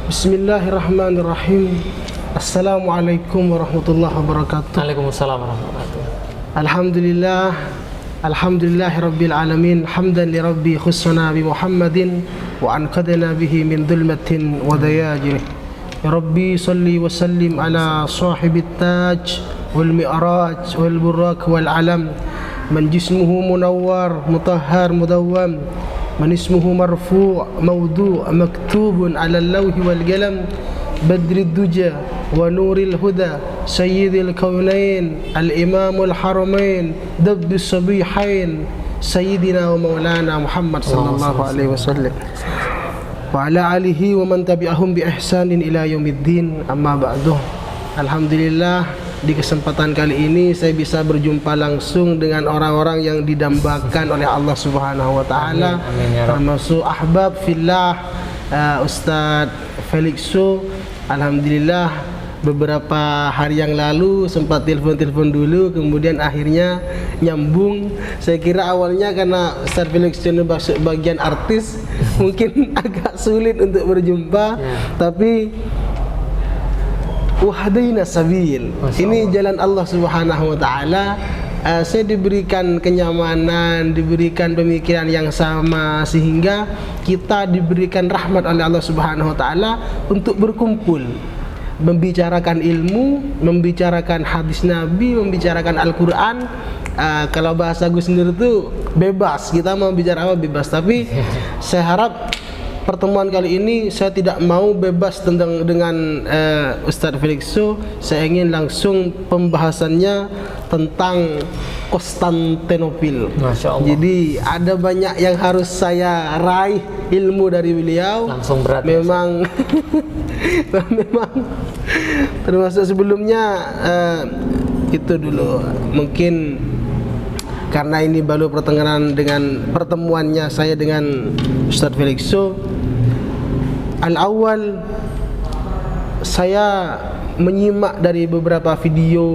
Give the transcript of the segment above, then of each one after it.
Bismillahirrahmanirrahim. Assalamualaikum warahmatullahi wabarakatuh. Waalaikumsalam warahmatullahi wabarakatuh. Alhamdulillah, alhamdulillahirabbil alamin. Hamdan li rabbi khussana bi Muhammadin wa anqadana bihi min dhulmatin wa dayajih. Ya Rabbi salli wa sallim ala sahibit taj wal mi'raj wal buraq wal alam man jismuhu munawwar mutahhar mudawwam man ismuhu marfu' mawdu' maktubun ala al-lawhi wal qalam badrid duja wa nuril huda sayyidil kaunain al-imamul haramain dabbis sabihain sayyidina wa maulana Muhammad sallallahu alaihi wasallam wa ala alihi wa man tabi'ahum bi ihsanin ila yaumiddin. Amma ba'du. Alhamdulillah, di kesempatan kali ini saya bisa berjumpa langsung dengan orang-orang yang didambakan oleh Allah Subhanahu wa taala, termasuk ahbab fillah Ustadz Felixo. Alhamdulillah, beberapa hari yang lalu sempat telepon dulu, kemudian akhirnya nyambung. Saya kira awalnya karena Ustadz Felixo bagian artis mungkin agak sulit untuk berjumpa, tapi wahdaina sabil. Ini jalan Allah Subhanahu wa taala. Saya diberikan kenyamanan, diberikan pemikiran yang sama, sehingga kita diberikan rahmat oleh Allah Subhanahu wa taala untuk berkumpul, membicarakan ilmu, membicarakan hadis Nabi, membicarakan Al-Qur'an. Kalau bahasa Gus sendiri itu bebas, kita mau bicara apa bebas, tapi saya harap pertemuan kali ini saya tidak mau bebas dengan Ustadz Felixo. Saya ingin langsung pembahasannya tentang Konstantinopel. Masya Allah. Jadi ada banyak yang harus saya raih ilmu dari beliau. Langsung berat. Memang memang termasuk sebelumnya itu dulu mungkin karena ini baru pertengahan dengan pertemuannya saya dengan Ustadz Felixo. Al-awwal, saya menyimak dari beberapa video,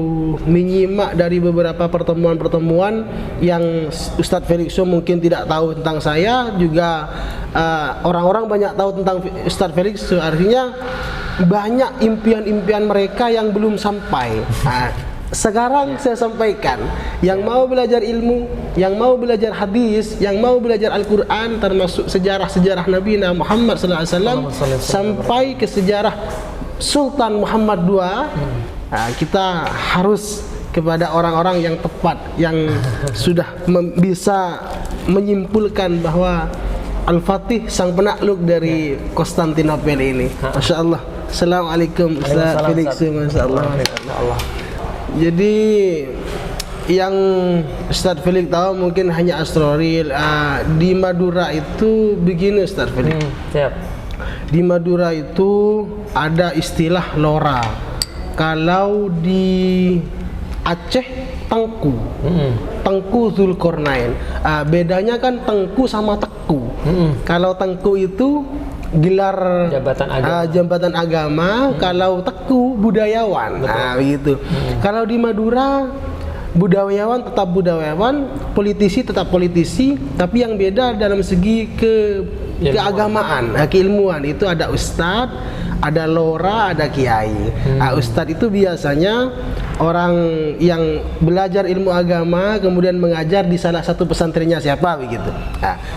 menyimak dari beberapa pertemuan-pertemuan yang Ustadz Felixo mungkin tidak tahu tentang saya, juga orang-orang banyak tahu tentang Ustadz Felixo. Artinya banyak impian-impian mereka yang belum sampai. Sekarang saya sampaikan, yang mau belajar ilmu, yang mau belajar hadis, yang mau belajar Al-Quran, termasuk sejarah-sejarah Nabi Muhammad SAW sampai ke sejarah Sultan Muhammad II, kita harus kepada orang-orang yang tepat, yang sudah bisa menyimpulkan bahwa Al-Fatih sang penakluk dari Konstantinopel ini. Masya Allah. Assalamualaikum Ustaz Felixo. Masya Allah. Jadi yang Ustadz Felix tahu mungkin hanya Astroril. Di Madura itu begini Ustadz Felix. Siap. Di Madura itu ada istilah lora. Kalau di Aceh tengku. Tengku Zulkarnain. Bedanya kan tengku sama teku. Kalau tengku itu gelar jabatan agama, kalau teku budayawan. Begitu. Kalau di Madura budayawan tetap budayawan, politisi tetap politisi, tapi yang beda dalam segi keagamaan, keilmuan. Itu ada ustadz, ada lora, ada kiai. Ustadz itu biasanya orang yang belajar ilmu agama kemudian mengajar di salah satu pesantrennya siapa begitu.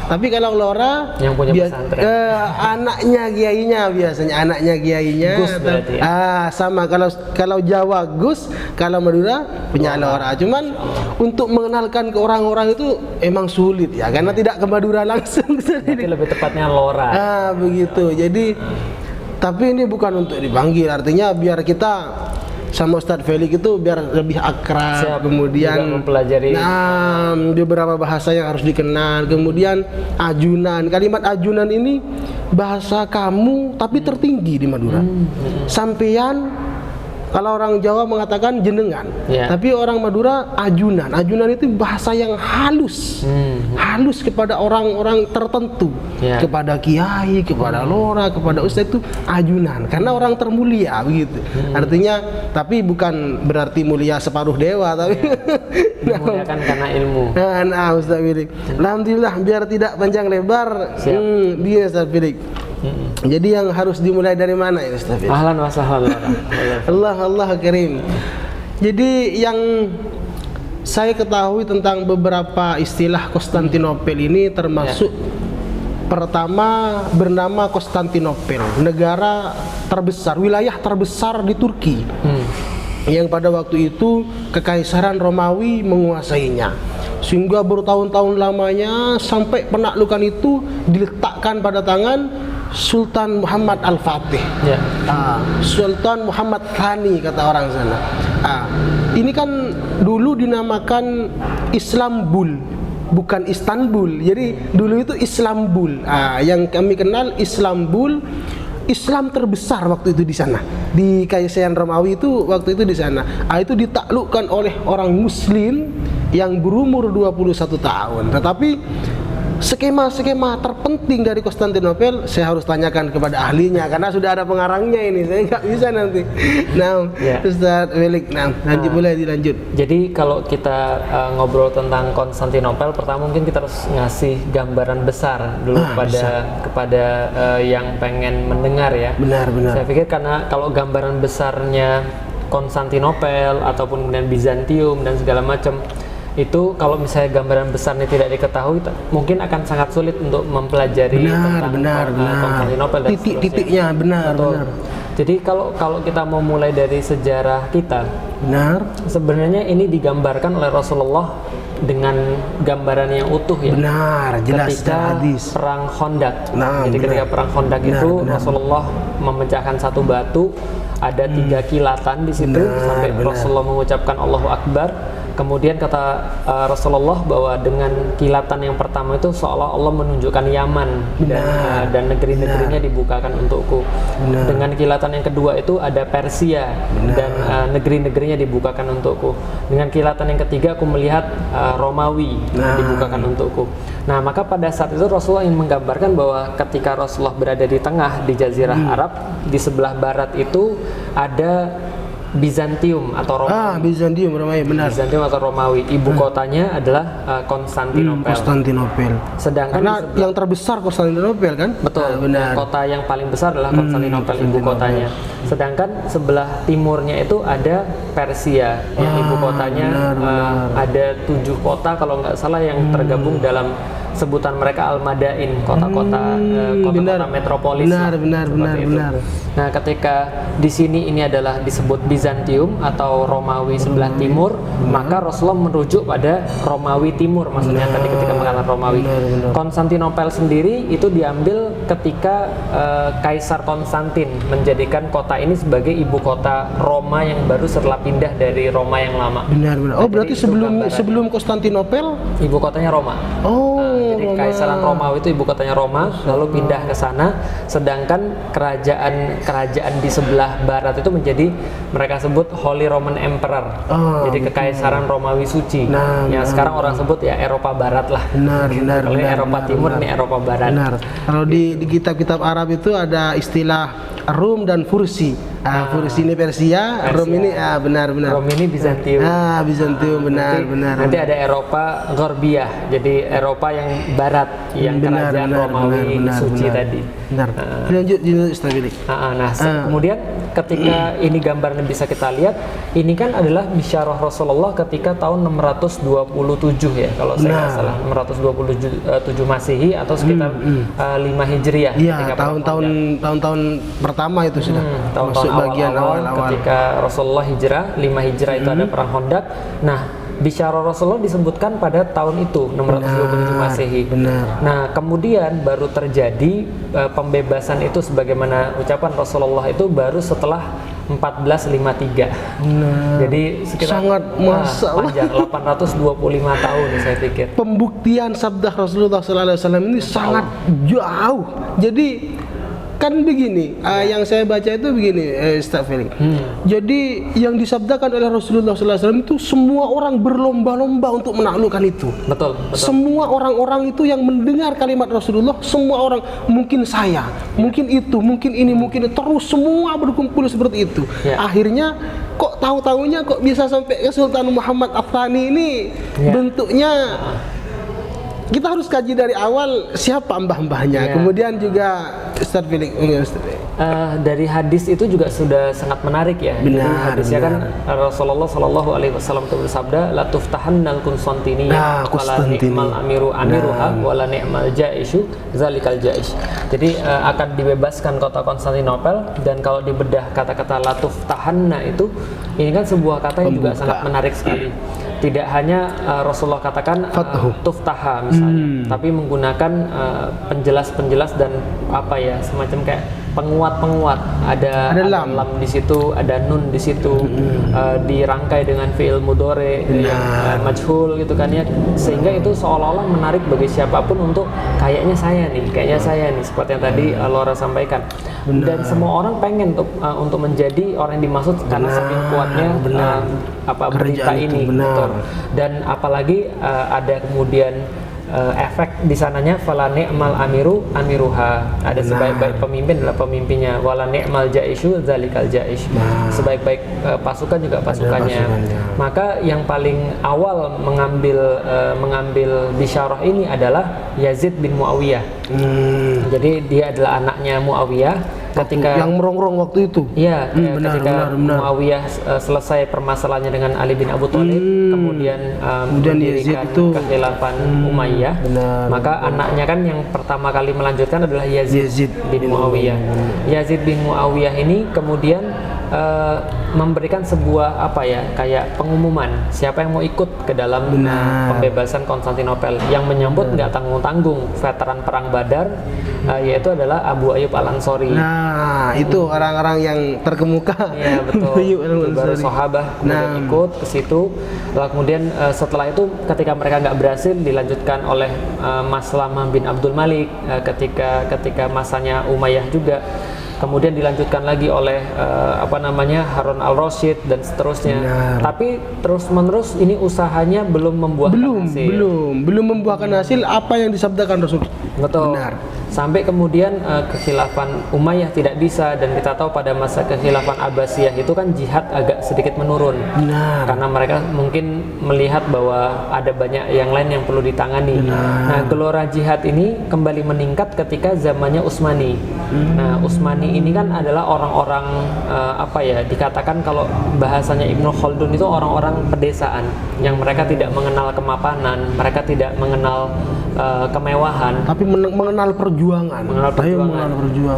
Tapi kalau lora yang punya pesantren, anaknya kiainya, biasanya anaknya kiainya. Gus berarti ya? Sama. Kalau Jawa Gus, kalau Madura punya lora. Cuman untuk mengenalkan ke orang-orang itu emang sulit ya, karena tidak ke Madura langsung. Jadi lebih tepatnya lora. Begitu. Jadi tapi ini bukan untuk dipanggil, artinya biar kita sama Ustadz Felix itu biar lebih akrab. Kemudian mempelajari beberapa bahasa yang harus dikenal. Kemudian ajunan, kalimat ajunan ini bahasa kamu tapi tertinggi di Madura. Sampean, kalau orang Jawa mengatakan jenengan, tapi orang Madura ajunan. Ajunan itu bahasa yang halus, halus kepada orang-orang tertentu, kepada kiai, kepada lora, kepada ustadz, itu ajunan. Karena orang termulia begitu. Artinya, tapi bukan berarti mulia separuh dewa, tapi dimuliakan karena ilmu. Ustadz Felix. Alhamdulillah, biar tidak panjang lebar, biar Ustadz Felix. Jadi yang harus dimulai dari mana ya Ustaz? Ahlan wa sahlan. Allah karim. Jadi yang saya ketahui tentang beberapa istilah Konstantinopel ini termasuk pertama bernama Konstantinopel, negara terbesar, wilayah terbesar di Turki. Yang pada waktu itu Kekaisaran Romawi menguasainya, sehingga bertahun-tahun lamanya sampai penaklukan itu diletakkan pada tangan Sultan Muhammad Al-Fatih. Sultan Muhammad Thani kata orang sana. Ini kan dulu dinamakan Islambul, bukan Istanbul. Jadi dulu itu Islambul. Yang kami kenal Islambul, Islam terbesar waktu itu di sana. Di Kekaisaran Romawi itu waktu itu di sana. Itu ditaklukkan oleh orang Muslim yang berumur 21 tahun. Tetapi skema-skema terpenting dari Konstantinopel saya harus tanyakan kepada ahlinya karena sudah ada pengarangnya ini, saya nggak bisa nanti. Nah, Ustaz Felix, nanti boleh dilanjut. Jadi kalau kita ngobrol tentang Konstantinopel, pertama mungkin kita harus ngasih gambaran besar dulu kepada yang pengen mendengar ya. Benar. Saya pikir karena kalau gambaran besarnya Konstantinopel ataupun kemudian Bizantium dan segala macam itu, kalau misalnya gambaran besarnya tidak diketahui, mungkin akan sangat sulit untuk mempelajari tentang Konstantinopel dan titik-titiknya. Benar. Jadi kalau kita mau mulai dari sejarah kita, sebenarnya ini digambarkan oleh Rasulullah dengan gambaran yang utuh ya. Benar, jelas ketika hadis. Perang Khandaq. Jadi ketika perang Khandaq itu Rasulullah memecahkan satu batu, ada 3 kilatan di situ sampai Rasulullah mengucapkan Allahu Akbar. Kemudian kata Rasulullah bahwa dengan kilatan yang pertama itu seolah Allah menunjukkan Yaman dan negeri-negerinya dibukakan untukku. Dengan kilatan yang kedua itu ada Persia dan negeri-negerinya dibukakan untukku. Dengan kilatan yang ketiga aku melihat Romawi dibukakan untukku. Nah, maka pada saat itu Rasulullah ingin menggambarkan bahwa ketika Rasulullah berada di tengah di Jazirah Arab, di sebelah barat itu ada Bizantium atau Romawi. Bizantium, Romawi, benar. Bizantium atau Romawi. Ibu kotanya adalah Konstantinopel. Sedangkan karena yang terbesar Konstantinopel kan? Betul. Benar. Kota yang paling besar adalah Konstantinopel, ibu kotanya. Sedangkan sebelah timurnya itu ada Persia, yang ibu kotanya ada 7 kota kalau nggak salah yang tergabung dalam sebutan mereka Al-Madain, kota-kota metropolis. Benar. Nah, ketika di sini ini adalah disebut Bizantium atau Romawi sebelah timur, maka Rasulullah merujuk pada Romawi timur, maksudnya tadi ketika mengatakan Romawi. Konstantinopel sendiri itu diambil ketika Kaisar Konstantin menjadikan kota ini sebagai ibu kota Roma yang baru setelah pindah dari Roma yang lama. Benar. Berarti sebelum Konstantinopel ibu kotanya Roma. Jadi Kaisaran Romawi itu ibu kotanya Roma, lalu pindah ke sana. Sedangkan kerajaan di sebelah barat itu menjadi mereka sebut Holy Roman Emperor. Jadi Kekaisaran Romawi Suci. Yang sekarang orang sebut ya Eropa Barat lah. Kalau ini Eropa Timur, ini Eropa Barat. Kalau di kitab-kitab Arab itu ada istilah Rum dan Fursi. Fursi ini Persia, Rum ini benar. Rum ini Bizantium. Bizantium, benar. Nanti ada Eropa Gorbiyah, jadi Eropa yang barat, yang kerajaan Romawi Suci tadi. Lanjut Ustaz Billy. Kemudian ketika ini gambarnya bisa kita lihat, ini kan adalah bisyarah Rasulullah ketika tahun 627 ya, kalau saya nggak salah, 627 Masehi atau sekitar 5 Hijriah. Iya, tahun-tahun pertama itu sudah masuk bagian awal-awal ketika Rasulullah hijrah, 5 Hijrah itu ada perang Khandaq. Nah, bisyarah Rasulullah disebutkan pada tahun itu 627 Masehi. Nah, kemudian baru terjadi pembebasan itu sebagaimana ucapan Rasulullah itu baru setelah 1453. Jadi sekitar sangat panjang 825 tahun saya pikir. Pembuktian sabda Rasulullah SAW ini sangat jauh. Jadi kan begini, yang saya baca itu begini, Ustaz Felix. Jadi yang disabdakan oleh Rasulullah SAW itu semua orang berlomba-lomba untuk menaklukkan itu. Betul. Semua orang-orang itu yang mendengar kalimat Rasulullah, semua orang, mungkin saya, mungkin itu, mungkin ini, mungkin itu, terus semua berkumpul seperti itu. Akhirnya kok tahu-tahunya kok bisa sampai ke Sultan Muhammad Al-Thani ini bentuknya kita harus kaji dari awal siapa mbah-mbahnya. Kemudian juga Ustaz Felix, dari hadis itu juga sudah sangat menarik ya. Benar, hadisnya kan Rasulullah Shallallahu Alaihi Wasallam itu bersabda, la tuftahannal Konstantiniyah, wala ni'mal amiruha, wala ni'mal jaishu, zalikal jaish. Jadi akan dibebaskan kota Konstantinopel, dan kalau dibedah kata-kata la tuftahanna itu, ini kan sebuah kata yang juga sangat menarik sekali. Tidak hanya Rasulullah katakan tuftaha misalnya, tapi menggunakan penjelas-penjelas dan apa ya, semacam kayak penguat-penguat. Ada lam di situ, ada nun di situ, dirangkai dengan fi'il mudhari yang majhul gitu kan ya, sehingga itu seolah-olah menarik bagi siapapun untuk kayaknya saya nih, seperti yang tadi Laura sampaikan. Dan semua orang pengen untuk menjadi orang yang dimaksud karena saking kuatnya berita ini. Dan apalagi ada kemudian efek di sananya, fala ni'mal amiruha, ada sebaik-baik pemimpin adalah pemimpinnya, wala ni'mal jaishu zalikal jaish, sebaik-baik pasukan juga pasukannya. Maka yang paling awal mengambil bisyarah ini adalah Yazid bin Muawiyah. Jadi dia adalah anaknya Muawiyah. Ketika yang merongrong waktu itu. Iya, ketika Muawiyah selesai permasalahannya dengan Ali bin Abu Thalib, kemudian mendirikan kekhilafan Umayyah, maka anaknya kan yang pertama kali melanjutkan adalah Yazid bin Muawiyah. Yazid bin Muawiyah ini kemudian memberikan sebuah kayak pengumuman siapa yang mau ikut ke dalam pembebasan Konstantinopel, yang menyambut nggak tanggung-tanggung veteran perang Badar, yaitu adalah Abu Ayyub Al-Ansori. Itu orang-orang yang terkemuka. Iya, betul. Baru sahabat kemudian ikut ke situ. Lalu kemudian setelah itu ketika mereka nggak berhasil, dilanjutkan oleh Maslamah bin Abdul Malik ketika masanya Umayyah juga. Kemudian dilanjutkan lagi oleh Harun al-Rasyid dan seterusnya. Tapi terus-menerus ini usahanya belum membuahkan hasil. Belum membuahkan hasil apa yang disabdakan Rasul. Betul. Sampai kemudian kekhilafan Umayyah tidak bisa, dan kita tahu pada masa kekhilafan Abbasiyah itu kan jihad agak sedikit menurun. Karena mereka mungkin melihat bahwa ada banyak yang lain yang perlu ditangani. Nah, gelora jihad ini kembali meningkat ketika zamannya Utsmani. Nah, Utsmani ini kan adalah orang-orang dikatakan kalau bahasanya Ibnu Khaldun itu orang-orang pedesaan yang mereka tidak mengenal kemapanan, mereka tidak mengenal kemewahan, tapi mengenal perjuangan.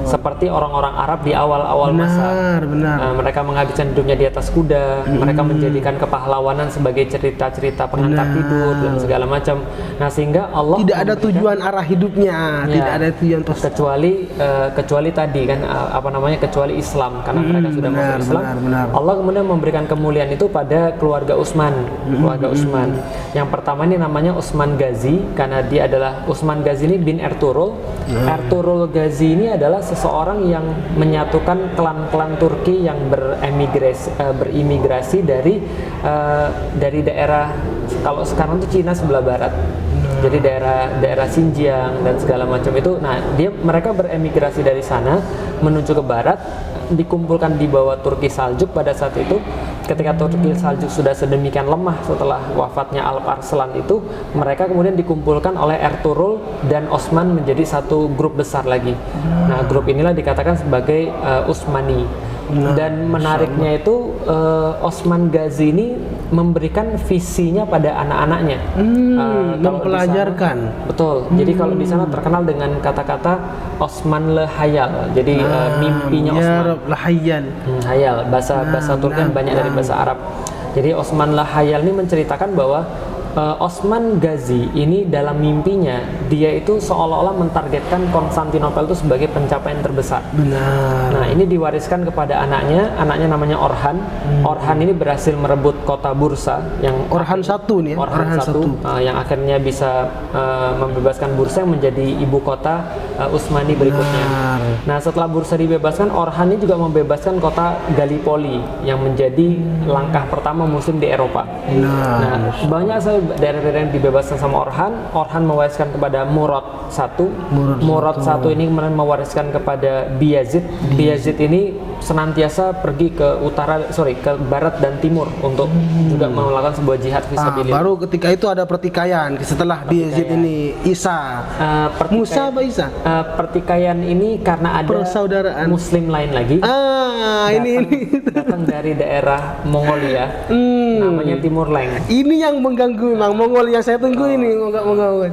Seperti orang-orang Arab di awal-awal masa. Mereka menghabiskan hidupnya di atas kuda, mereka menjadikan kepahlawanan sebagai cerita-cerita pengantar tidur dan segala macam. Nah, sehingga Allah tidak ada tujuan arah hidupnya, tidak ada tujuan kecuali tadi kan kecuali Islam, karena mereka sudah masuk Islam. Allah kemudian memberikan kemuliaan itu pada keluarga Utsman. Yang pertama ini namanya Utsman Ghazi, karena dia adalah Utsman Ghazi ini bin Ertugrul. Ertugrul Ghazi ini adalah seseorang yang menyatukan klan-klan Turki yang berimigrasi dari daerah, kalau sekarang itu Cina sebelah barat. Jadi daerah Xinjiang dan segala macam itu. Nah, mereka beremigrasi dari sana menuju ke barat, dikumpulkan di bawah Turki Saljuk pada saat itu. Ketika Turki Saljuk sudah sedemikian lemah setelah wafatnya Alp Arslan itu, mereka kemudian dikumpulkan oleh Ertugrul dan Osman menjadi satu grup besar lagi. Nah, grup inilah dikatakan sebagai Utsmani. Dan menariknya itu Utsman Ghazi ini memberikan visinya pada anak-anaknya, mempelajarkan. Betul. Jadi kalau di sana terkenal dengan kata-kata Osman le Hayal. Jadi mimpinya Osman. Hayal. Bahasa Turki banyak dari bahasa Arab. Jadi Osman le Hayal ini menceritakan bahwa Utsman Ghazi ini dalam mimpinya dia itu seolah-olah mentargetkan Konstantinopel itu sebagai pencapaian terbesar. Nah, ini diwariskan kepada anaknya namanya Orhan. Orhan ini berhasil merebut kota Bursa yang Orhan satu nih ya. Orhan satu yang akhirnya bisa membebaskan Bursa yang menjadi ibu kota Utsmani berikutnya. Nah, setelah Bursa dibebaskan, Orhan ini juga membebaskan kota Gallipoli yang menjadi langkah pertama Muslim di Eropa. Nah, banyak daerah-daerah yang dibebaskan sama Orhan mewariskan kepada Murad I. Murad I ini kemudian mewariskan kepada Bayezid. Bayezid ini senantiasa pergi ke barat dan timur untuk juga melakukan sebuah jihad fisabilillah. Baru ketika itu ada pertikaian setelah Bayezid ini Isa. Musa apa Isa? Pertikaian ini karena ada persaudaraan Muslim lain lagi. Datang dari daerah Mongolia, namanya Timur Leng. Ini yang mengganggu memang Mongol yang saya tunggu ini.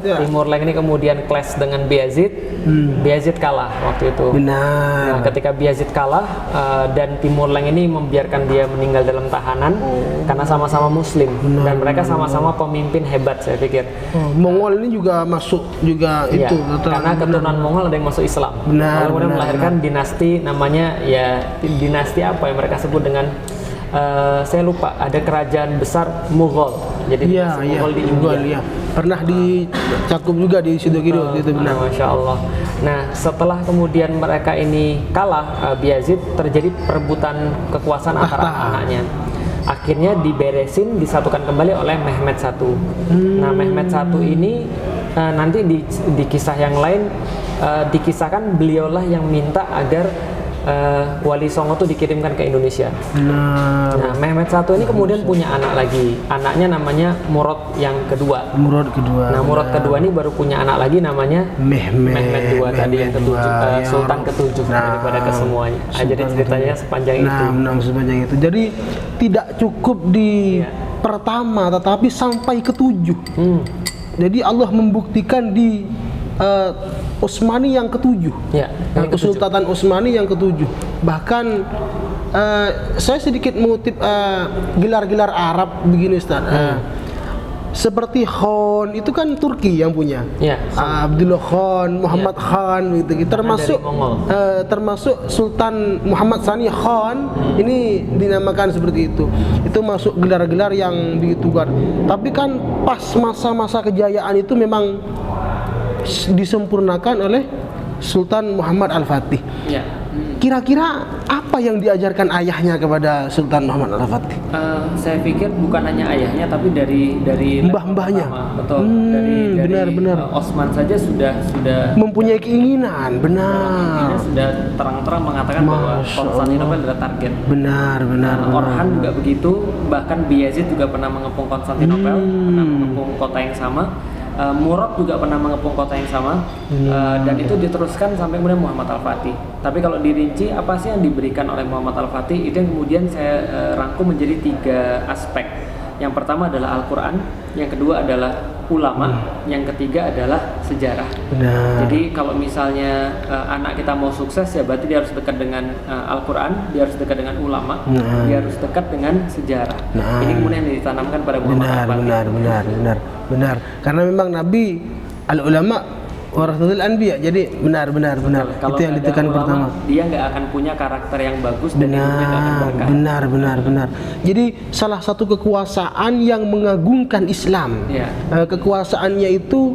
Timur Leng ini kemudian clash dengan Bayezid. Bayezid kalah waktu itu. Benar. Nah, ketika Bayezid kalah dan Timur Leng ini membiarkan dia meninggal dalam tahanan karena sama-sama Muslim. Dan mereka sama-sama pemimpin hebat, saya pikir. Mongol ini juga masuk juga itu. Karena keturunan Mongol ada yang masuk Islam. Kemudian melahirkan dinasti namanya dinasti apa yang mereka sebut dengan saya lupa, ada kerajaan besar Mughal. Jadi Mughal di India. Pernah dicakup juga di Sidoarjo gitu, benar. Masya Allah. Nah, setelah kemudian mereka ini kalah, Bayezid, terjadi perebutan kekuasaan antara anaknya. Akhirnya diberesin, disatukan kembali oleh Mehmed I. Nah, Mehmed I ini nanti di kisah yang lain dikisahkan beliaulah yang minta agar Wali Songo itu dikirimkan ke Indonesia. Nah, Mehmed I ini kemudian punya anak lagi. Anaknya namanya Murad yang kedua. Nah, Murad kedua ini baru punya anak lagi namanya Mehmed II tadi yang ketujuh, Sultan ketujuh daripada kesemuanya. Jadi ceritanya sepanjang itu. Sepanjang itu. Jadi tidak cukup di pertama, tetapi sampai ketujuh. Jadi Allah membuktikan di Utsmani yang ketujuh, Kesultanan Utsmani yang ketujuh. Bahkan saya sedikit mengutip gelar-gelar Arab begini, Ustaz. Seperti Khan itu kan Turki yang punya, Abdullah Khan, Muhammad Khan gitu. Termasuk Sultan Muhammad Tsani Khan ini dinamakan seperti itu. Itu masuk gelar-gelar yang begitu kuat. Tapi kan pas masa-masa kejayaan itu memang disempurnakan oleh Sultan Muhammad Al-Fatih. Kira-kira apa yang diajarkan ayahnya kepada Sultan Muhammad Al-Fatih? Saya pikir bukan hanya ayahnya, tapi dari mbah-mbahnya. Betul. Benar. Osman saja sudah mempunyai keinginan, benar. Sudah terang-terang mengatakan bahwa Konstantinopel adalah target. Benar. Orhan juga begitu. Bahkan Bayezid juga pernah mengepung Konstantinopel, pernah mengepung kota yang sama. Murad juga pernah mengepung kota yang sama, dan itu diteruskan sampai kemudian Muhammad Al-Fatih. Tapi kalau dirinci apa sih yang diberikan oleh Muhammad Al-Fatih, itu yang kemudian saya rangkum menjadi 3 aspek. Yang pertama adalah Al-Quran, yang kedua adalah ulama, yang ketiga adalah sejarah. Jadi kalau misalnya anak kita mau sukses, ya berarti dia harus dekat dengan Al-Quran, dia harus dekat dengan ulama, dia harus dekat dengan sejarah. Ini kemudian ditanamkan pada Muhammad Al-Fatih. Benar. Karena memang Nabi al-ulama warasatul anbiya. Jadi benar. Kalau itu yang ditekan pertama. Dia nggak akan punya karakter yang bagus dan hidupnya nggak akan berkah. Benar. Jadi salah satu kekuasaan yang mengagungkan Islam. Kekuasaannya itu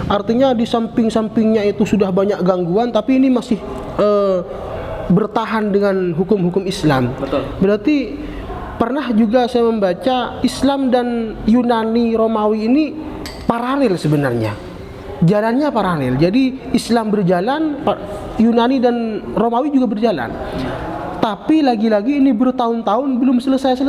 artinya di samping-sampingnya itu sudah banyak gangguan, tapi ini masih bertahan dengan hukum-hukum Islam. Betul. Berarti pernah juga saya membaca Islam dan Yunani Romawi ini paralel sebenarnya. Jalannya paralel. Jadi Islam berjalan, Yunani dan Romawi juga berjalan. Tapi lagi-lagi ini bertahun-tahun belum selesai.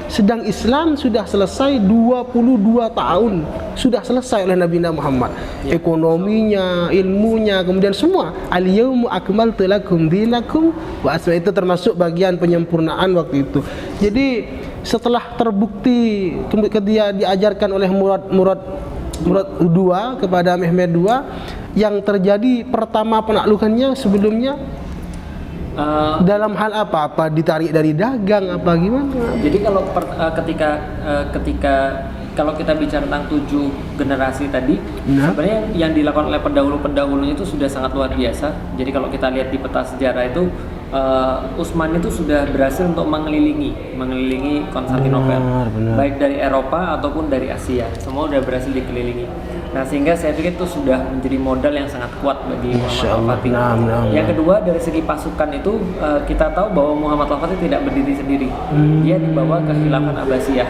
Sedang Islam sudah selesai 22 tahun. Sudah selesai oleh Nabi Muhammad. Ekonominya, ilmunya, kemudian semua. Al-yawma akmaltu lakum dinakum wa itu termasuk bagian penyempurnaan waktu itu. Jadi setelah terbukti ketika diajarkan oleh Murad II kepada Mehmed II, yang terjadi pertama penaklukannya sebelumnya dalam hal apa ditarik dari dagang apa gimana? Jadi kalau ketika kalau kita bicara tentang 7 generasi tadi, sebenarnya yang dilakukan oleh pendahulunya itu sudah sangat luar biasa. Jadi kalau kita lihat di peta sejarah itu Utsman itu sudah berhasil untuk mengelilingi Konstantinopel, baik dari Eropa ataupun dari Asia, semua sudah berhasil dikelilingi. Nah, sehingga saya pikir itu sudah menjadi modal yang sangat kuat bagi Muhammad Al-Fatih. Yang kedua, dari segi pasukan itu kita tahu bahwa Muhammad Al-Fatih tidak berdiri sendiri. Dia dibawa ke Khilafah Abbasiyah.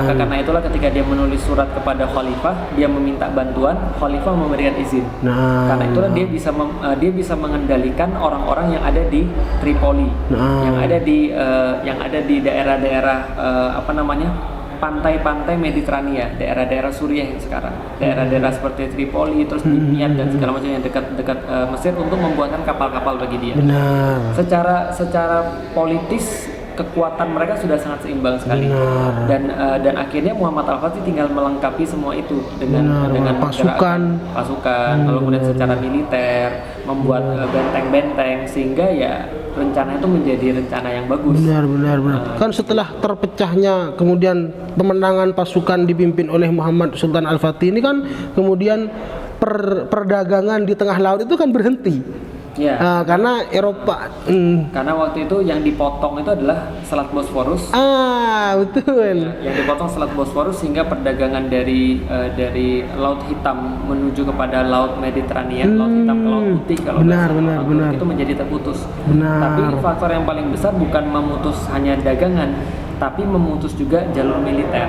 Maka karena itulah ketika dia menulis surat kepada khalifah, dia meminta bantuan, khalifah memberikan izin. Karena itulah dia bisa mengendalikan orang-orang yang ada di Tripoli, yang ada di daerah-daerah pantai-pantai Mediterania, daerah-daerah Suriah yang sekarang, daerah-daerah seperti Tripoli, terus Dimyat dan segala macam yang dekat Mesir, untuk membuatkan kapal-kapal bagi dia. Secara politis kekuatan mereka sudah sangat seimbang sekali. Dan akhirnya Muhammad Al-Fatih tinggal melengkapi semua itu dengan pasukan, lalu kemudian secara militer membuat benteng-benteng, sehingga ya rencana itu menjadi rencana yang bagus. Benar. Kan setelah terpecahnya kemudian pemenangan pasukan dipimpin oleh Muhammad Sultan Al-Fatih ini kan kemudian perdagangan di tengah laut itu kan berhenti. Karena Eropa. Karena waktu itu yang dipotong itu adalah Selat Bosforus. Betul. Yang dipotong Selat Bosforus, sehingga perdagangan dari Laut Hitam menuju kepada Laut Mediterania, Laut Hitam ke Laut Putih kalau benar. Itu menjadi terputus. Tapi faktor yang paling besar bukan memutus hanya dagangan, tapi memutus juga jalur militer.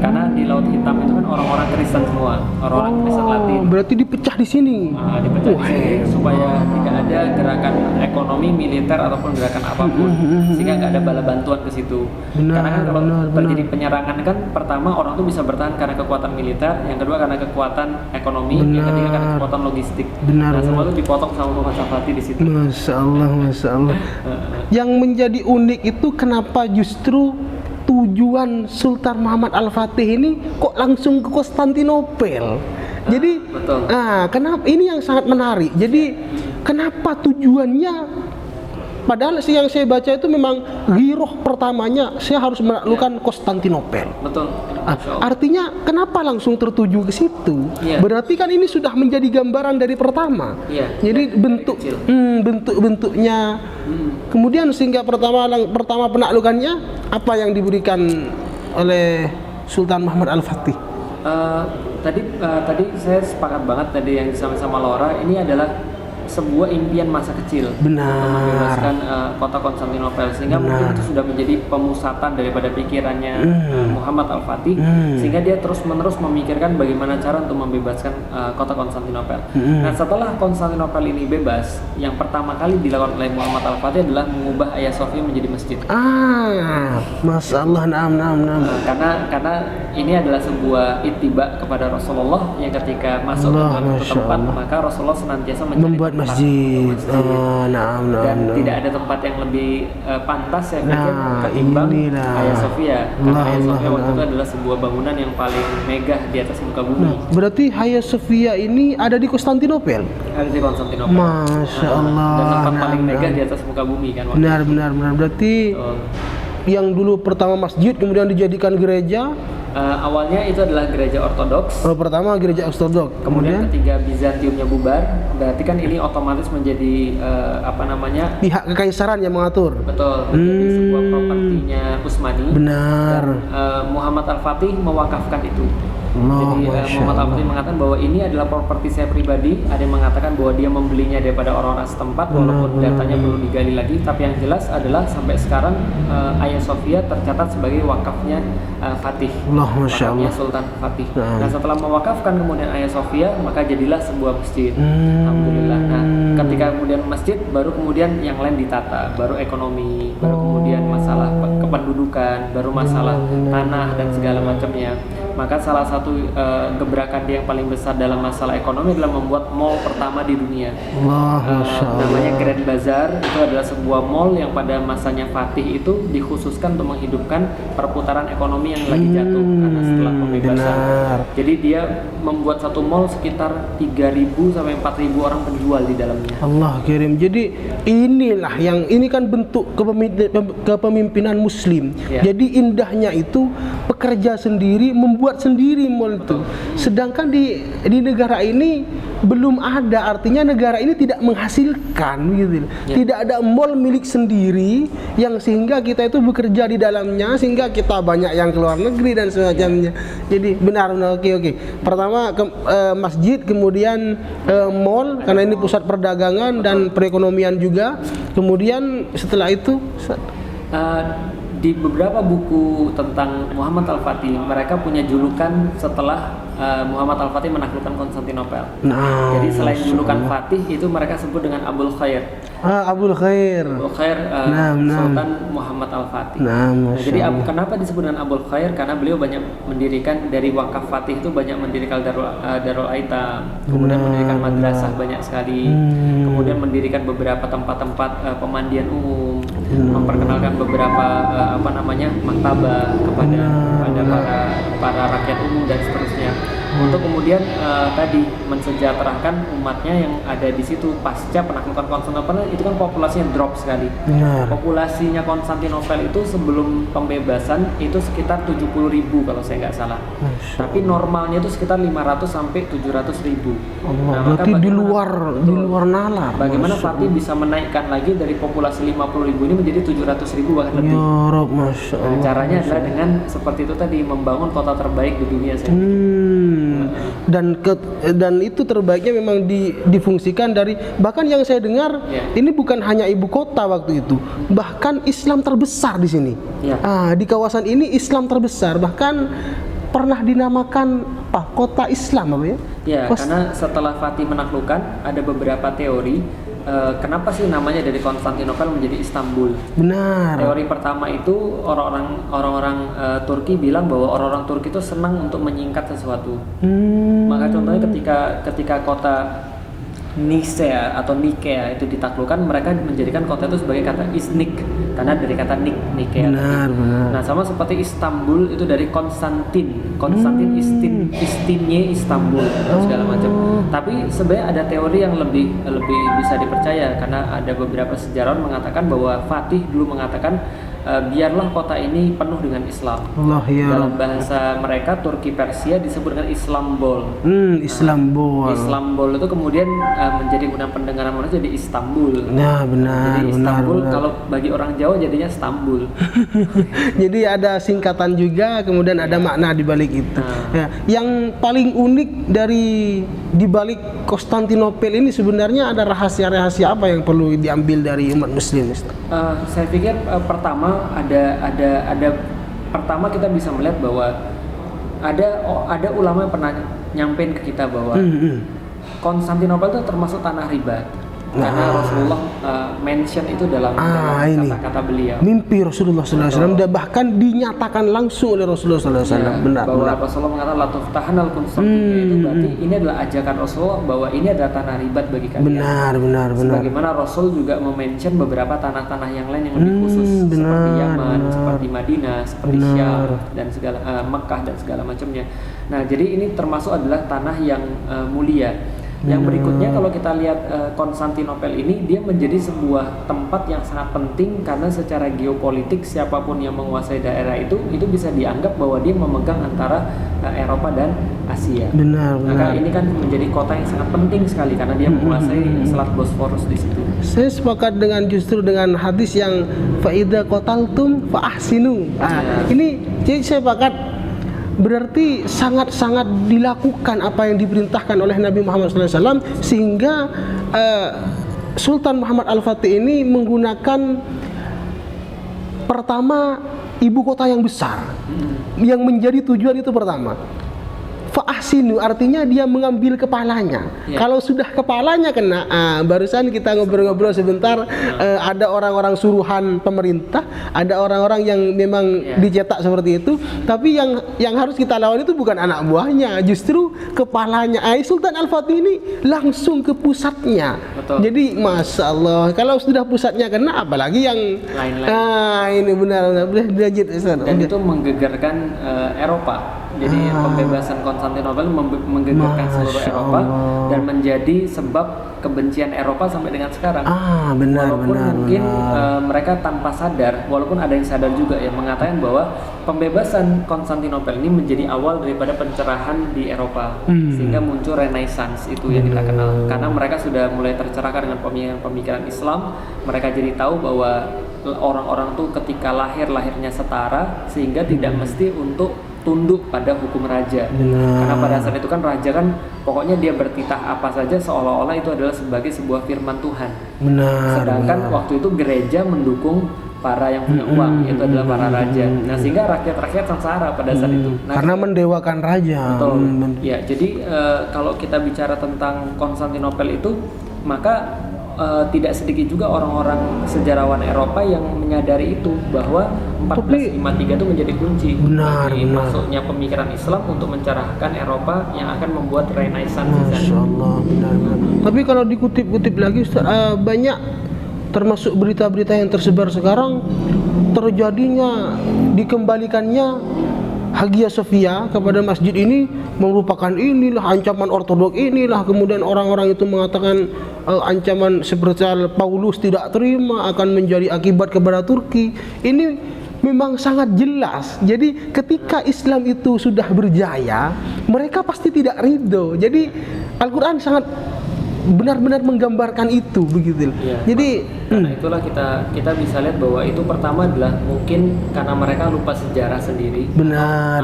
Karena di Laut Hitam itu kan orang-orang Kristen semua, orang-orang Kristen Latin. Berarti dipecah di sini. Dipecah di sini supaya tidak ada gerakan ekonomi, militer ataupun gerakan apapun, sehingga nggak ada bala bantuan ke situ. Karena kan kalau terjadi penyerangan kan, pertama orang tuh bisa bertahan karena kekuatan militer, yang kedua karena kekuatan ekonomi, yang ketiga karena kekuatan logistik. Nah, semua itu dipotong sama Muhammad Al-Fatih di situ. Masya Allah. Yang menjadi unik itu kenapa justru tujuan Sultan Muhammad Al-Fatih ini kok langsung ke Konstantinopel? Jadi, kenapa ini yang sangat menarik. Jadi, kenapa tujuannya? Padahal yang saya baca itu memang giroh pertamanya saya harus menaklukkan Konstantinopel. Betul. Artinya kenapa langsung tertuju ke situ? Berarti kan ini sudah menjadi gambaran dari pertama. Jadi bentuknya. Kemudian sehingga pertama penaklukannya apa yang diberikan oleh Sultan Muhammad Al-Fatih? Tadi saya sepakat banget tadi yang sama-sama Laura, ini adalah sebuah impian masa kecil untuk membebaskan kota Konstantinopel, sehingga mungkin itu sudah menjadi pemusatan daripada pikirannya Muhammad Al-Fatih, sehingga dia terus-menerus memikirkan bagaimana cara untuk membebaskan kota Konstantinopel. Nah, setelah Konstantinopel ini bebas, yang pertama kali dilakukan oleh Muhammad Al-Fatih adalah mengubah Hagia Sophia menjadi masjid. Masya Allah, karena ini adalah sebuah ittiba kepada Rasulullah, yang ketika masuk ke suatu tempat, maka Rasulullah senantiasa membuat masjid. Dan tidak ada tempat yang lebih pantas saya pikir ketimbang Hagia Sophia. Karena Hagia Sophia waktu itu adalah sebuah bangunan yang paling megah di atas muka bumi. Berarti Hagia Sophia ini ada di Konstantinopel? Ada di Konstantinopel. Masya Allah. Dan tempat paling megah di atas muka bumi kan. Benar. Berarti yang dulu pertama masjid kemudian dijadikan gereja. Awalnya itu adalah gereja Ortodoks. Pertama gereja Ortodoks. Kemudian ketika Bizantiumnya bubar, berarti kan ini otomatis menjadi pihak kekaisaran yang mengatur. Betul. Menjadi sebuah propertinya Utsmani. Benar. Dan Muhammad Al-Fatih mewakafkan itu. Jadi Muhammad Al-Fatih mengatakan bahwa ini adalah properti saya pribadi. Ada yang mengatakan bahwa dia membelinya daripada orang-orang setempat, walaupun datanya perlu digali lagi. Tapi yang jelas adalah sampai sekarang Hagia Sophia tercatat sebagai wakafnya Fatih, wakafnya Sultan Fatih. Nah, setelah mewakafkan kemudian Hagia Sophia, maka jadilah sebuah masjid. Alhamdulillah. Nah, ketika kemudian masjid, baru kemudian yang lain ditata, baru ekonomi, baru kemudian masalah kependudukan, baru masalah tanah dan segala macamnya. Maka salah satu gebrakan dia yang paling besar dalam masalah ekonomi adalah membuat mall pertama di dunia. Namanya Grand Bazaar. Itu adalah sebuah mall yang pada masanya Fatih itu dikhususkan untuk menghidupkan perputaran ekonomi yang lagi jatuh karena setelah pembebasan. Jadi dia membuat satu mall sekitar 3.000 sampai 4.000 orang penjual di dalamnya. Allah kirim. Jadi inilah yang ini kan bentuk kepemimpinan Muslim. Jadi indahnya itu pekerja sendiri membuat buat sendiri mall itu. Sedangkan di negara ini belum ada, artinya negara ini tidak menghasilkan gitu. Tidak ada mall milik sendiri yang sehingga kita itu bekerja di dalamnya, sehingga kita banyak yang keluar negeri dan semacamnya. Jadi benar, oke. Pertama masjid, kemudian mall karena ini pusat perdagangan dan perekonomian juga. Kemudian setelah itu di beberapa buku tentang Muhammad Al-Fatih, mereka punya julukan setelah Muhammad Al-Fatih menaklukkan Konstantinopel. Jadi selain julukan Fatih itu mereka sebut dengan Abul Khair. Abul Khair. Sultan Muhammad Al-Fatih. Jadi kenapa disebut dengan Abul Khair? Karena beliau banyak mendirikan dari wakaf Fatih itu, banyak mendirikan Darul Aitam, kemudian mendirikan madrasah banyak sekali, kemudian mendirikan beberapa tempat-tempat pemandian umum, memperkenalkan beberapa maktabah kepada para rakyat umum dan seterusnya. Untuk kemudian tadi mensejahterakan umatnya yang ada di situ. Pasca penaklukan Konstantinopel itu kan populasinya drop sekali. Populasinya Konstantinopel itu sebelum pembebasan itu sekitar 70.000 kalau saya nggak salah. Tapi normalnya itu sekitar 500 sampai 700.000. Berarti di luar nalar. Bagaimana Fatih bisa menaikkan lagi dari populasi 50.000 ini menjadi 700.000 bahkan lebih? Masya Allah. Caranya adalah dengan seperti itu tadi, membangun kota terbaik di dunia saya. Dan itu terbaiknya memang difungsikan dari, bahkan yang saya dengar ini bukan hanya ibu kota waktu itu, bahkan Islam terbesar di sini. Di kawasan ini Islam terbesar, bahkan pernah dinamakan kota Islam karena setelah Fatih menaklukkan ada beberapa teori. Kenapa sih namanya dari Konstantinopel menjadi Istanbul? Benar. Teori pertama itu orang-orang Turki bilang bahwa orang-orang Turki itu senang untuk menyingkat sesuatu. Maka contohnya ketika kota Nisea atau Nikea itu ditaklukkan, mereka menjadikan kota itu sebagai kata Iznik karena dari kata Nikea. Benar. Nah, sama seperti Istanbul itu dari Konstantin Istinye Istanbul dan segala macam. Tapi sebenarnya ada teori yang lebih bisa dipercaya, karena ada beberapa sejarawan mengatakan bahwa Fatih dulu mengatakan biarlah kota ini penuh dengan Islam. Dalam bahasa mereka Turki Persia disebut dengan Islambol. Islambol itu kemudian menjadi guna pendengaran manusia jadi Istanbul. Benar. Jadi Istanbul kalau bagi orang Jawa jadinya Stambul. Jadi ada singkatan juga, kemudian ada makna di balik itu. Yang paling unik di balik Konstantinopel ini sebenarnya ada rahasia-rahasia apa yang perlu diambil dari umat muslim, Ustaz? Saya pikir pertama pertama kita bisa melihat bahwa ada ulama yang pernah nyampein ke kita bahwa Konstantinopel itu termasuk tanah riba. Karena Rasulullah mention itu dalam kata-kata beliau. Mimpi Rasulullah SAW dan bahkan dinyatakan langsung oleh Rasulullah SAW. Bahwa Rasulullah mengatakan la tuftahanal Konstantinia, itu berarti ini adalah ajakan Rasulullah bahwa ini adalah tanah ribat bagi kalian. Benar. Sebagaimana Rasul juga mention beberapa tanah-tanah yang lain yang lebih khusus seperti Yaman, seperti Madinah, seperti Syam dan segala Mekah dan segala macamnya. Nah, jadi ini termasuk adalah tanah yang mulia. Yang berikutnya kalau kita lihat Konstantinopel ini, dia menjadi sebuah tempat yang sangat penting karena secara geopolitik siapapun yang menguasai daerah itu bisa dianggap bahwa dia memegang antara Eropa dan Asia. Maka ini kan menjadi kota yang sangat penting sekali karena dia menguasai Selat Bosphorus di situ. Saya sepakat justru dengan hadis yang faida qataltum fa ahsinu. Ini jadi saya sepakat. Berarti sangat-sangat dilakukan apa yang diperintahkan oleh Nabi Muhammad SAW, sehingga Sultan Muhammad Al-Fatih ini menggunakan pertama ibu kota yang besar, yang menjadi tujuan itu pertama. Fa'ahsinu artinya dia mengambil kepalanya. Kalau sudah kepalanya kena, barusan kita ngobrol-ngobrol sebentar, ada orang-orang suruhan pemerintah, ada orang-orang yang memang dicetak seperti itu, tapi yang harus kita lawan itu bukan anak buahnya, justru kepalanya. Sultan Al-Fatih ini langsung ke pusatnya. Jadi Masya Allah, kalau sudah pusatnya kena, apalagi yang lain-lain. Ini benar. Dan itu menggegarkan Eropa. Jadi pembebasan Konstantinopel menggegerkan seluruh Eropa dan menjadi sebab kebencian Eropa sampai dengan sekarang. Walaupun mungkin mereka tanpa sadar, walaupun ada yang sadar juga ya, mengatakan bahwa pembebasan Konstantinopel ini menjadi awal daripada pencerahan di Eropa, sehingga muncul Renaissance itu yang kita kenal. Karena mereka sudah mulai tercerahkan dengan pemikiran Islam, mereka jadi tahu bahwa orang-orang tuh ketika lahirnya setara, sehingga tidak mesti untuk tunduk pada hukum raja. Karena pada saat itu kan raja kan pokoknya dia bertitah apa saja seolah-olah itu adalah sebagai sebuah firman Tuhan. Sedangkan waktu itu gereja mendukung para yang punya uang, itu adalah para raja. Nah, sehingga rakyat-rakyat sengsara pada saat itu. Nah, karena mendewakan raja. Betul. Ya, jadi kalau kita bicara tentang Konstantinopel itu, maka tidak sedikit juga orang-orang sejarawan Eropa yang menyadari itu, bahwa 1453 itu menjadi kunci bagi masuknya pemikiran Islam untuk mencerahkan Eropa yang akan membuat Renaissance. Masya Allah, benar-benar. Tapi kalau dikutip-kutip lagi Ustaz, banyak termasuk berita-berita yang tersebar sekarang, terjadinya dikembalikannya Hagia Sophia kepada masjid ini merupakan inilah ancaman ortodok, inilah kemudian orang-orang itu mengatakan ancaman seperti Paulus tidak terima akan menjadi akibat kepada Turki. Ini memang sangat jelas. Jadi ketika Islam itu sudah berjaya, mereka pasti tidak ridho. Jadi Al-Quran sangat benar-benar menggambarkan itu, begitu. Ya, jadi karena itulah kita bisa lihat bahwa itu pertama adalah mungkin karena mereka lupa sejarah sendiri, benar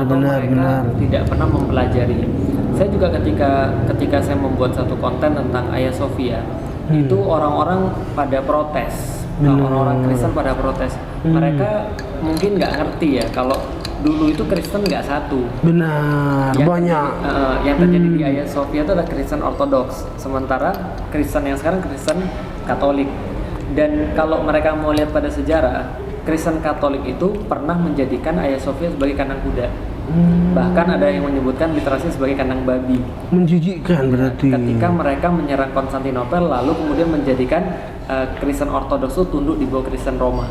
tidak pernah mempelajari. Saya juga ketika saya membuat satu konten tentang Hagia Sophia, itu orang-orang pada protes, orang-orang Kristen pada protes. Mereka mungkin nggak ngerti ya kalau dulu itu Kristen nggak satu. Banyak. Yang terjadi di Hagia Sophia itu adalah Kristen Ortodoks, sementara Kristen yang sekarang Kristen Katolik. Dan kalau mereka mau lihat pada sejarah, Kristen Katolik itu pernah menjadikan Hagia Sophia sebagai kandang kuda. Bahkan ada yang menyebutkan literasi sebagai kandang babi. Menjijikkan berarti. Ketika mereka menyerang Konstantinopel, lalu kemudian menjadikan Kristen Ortodoks itu tunduk di bawah Kristen Roma.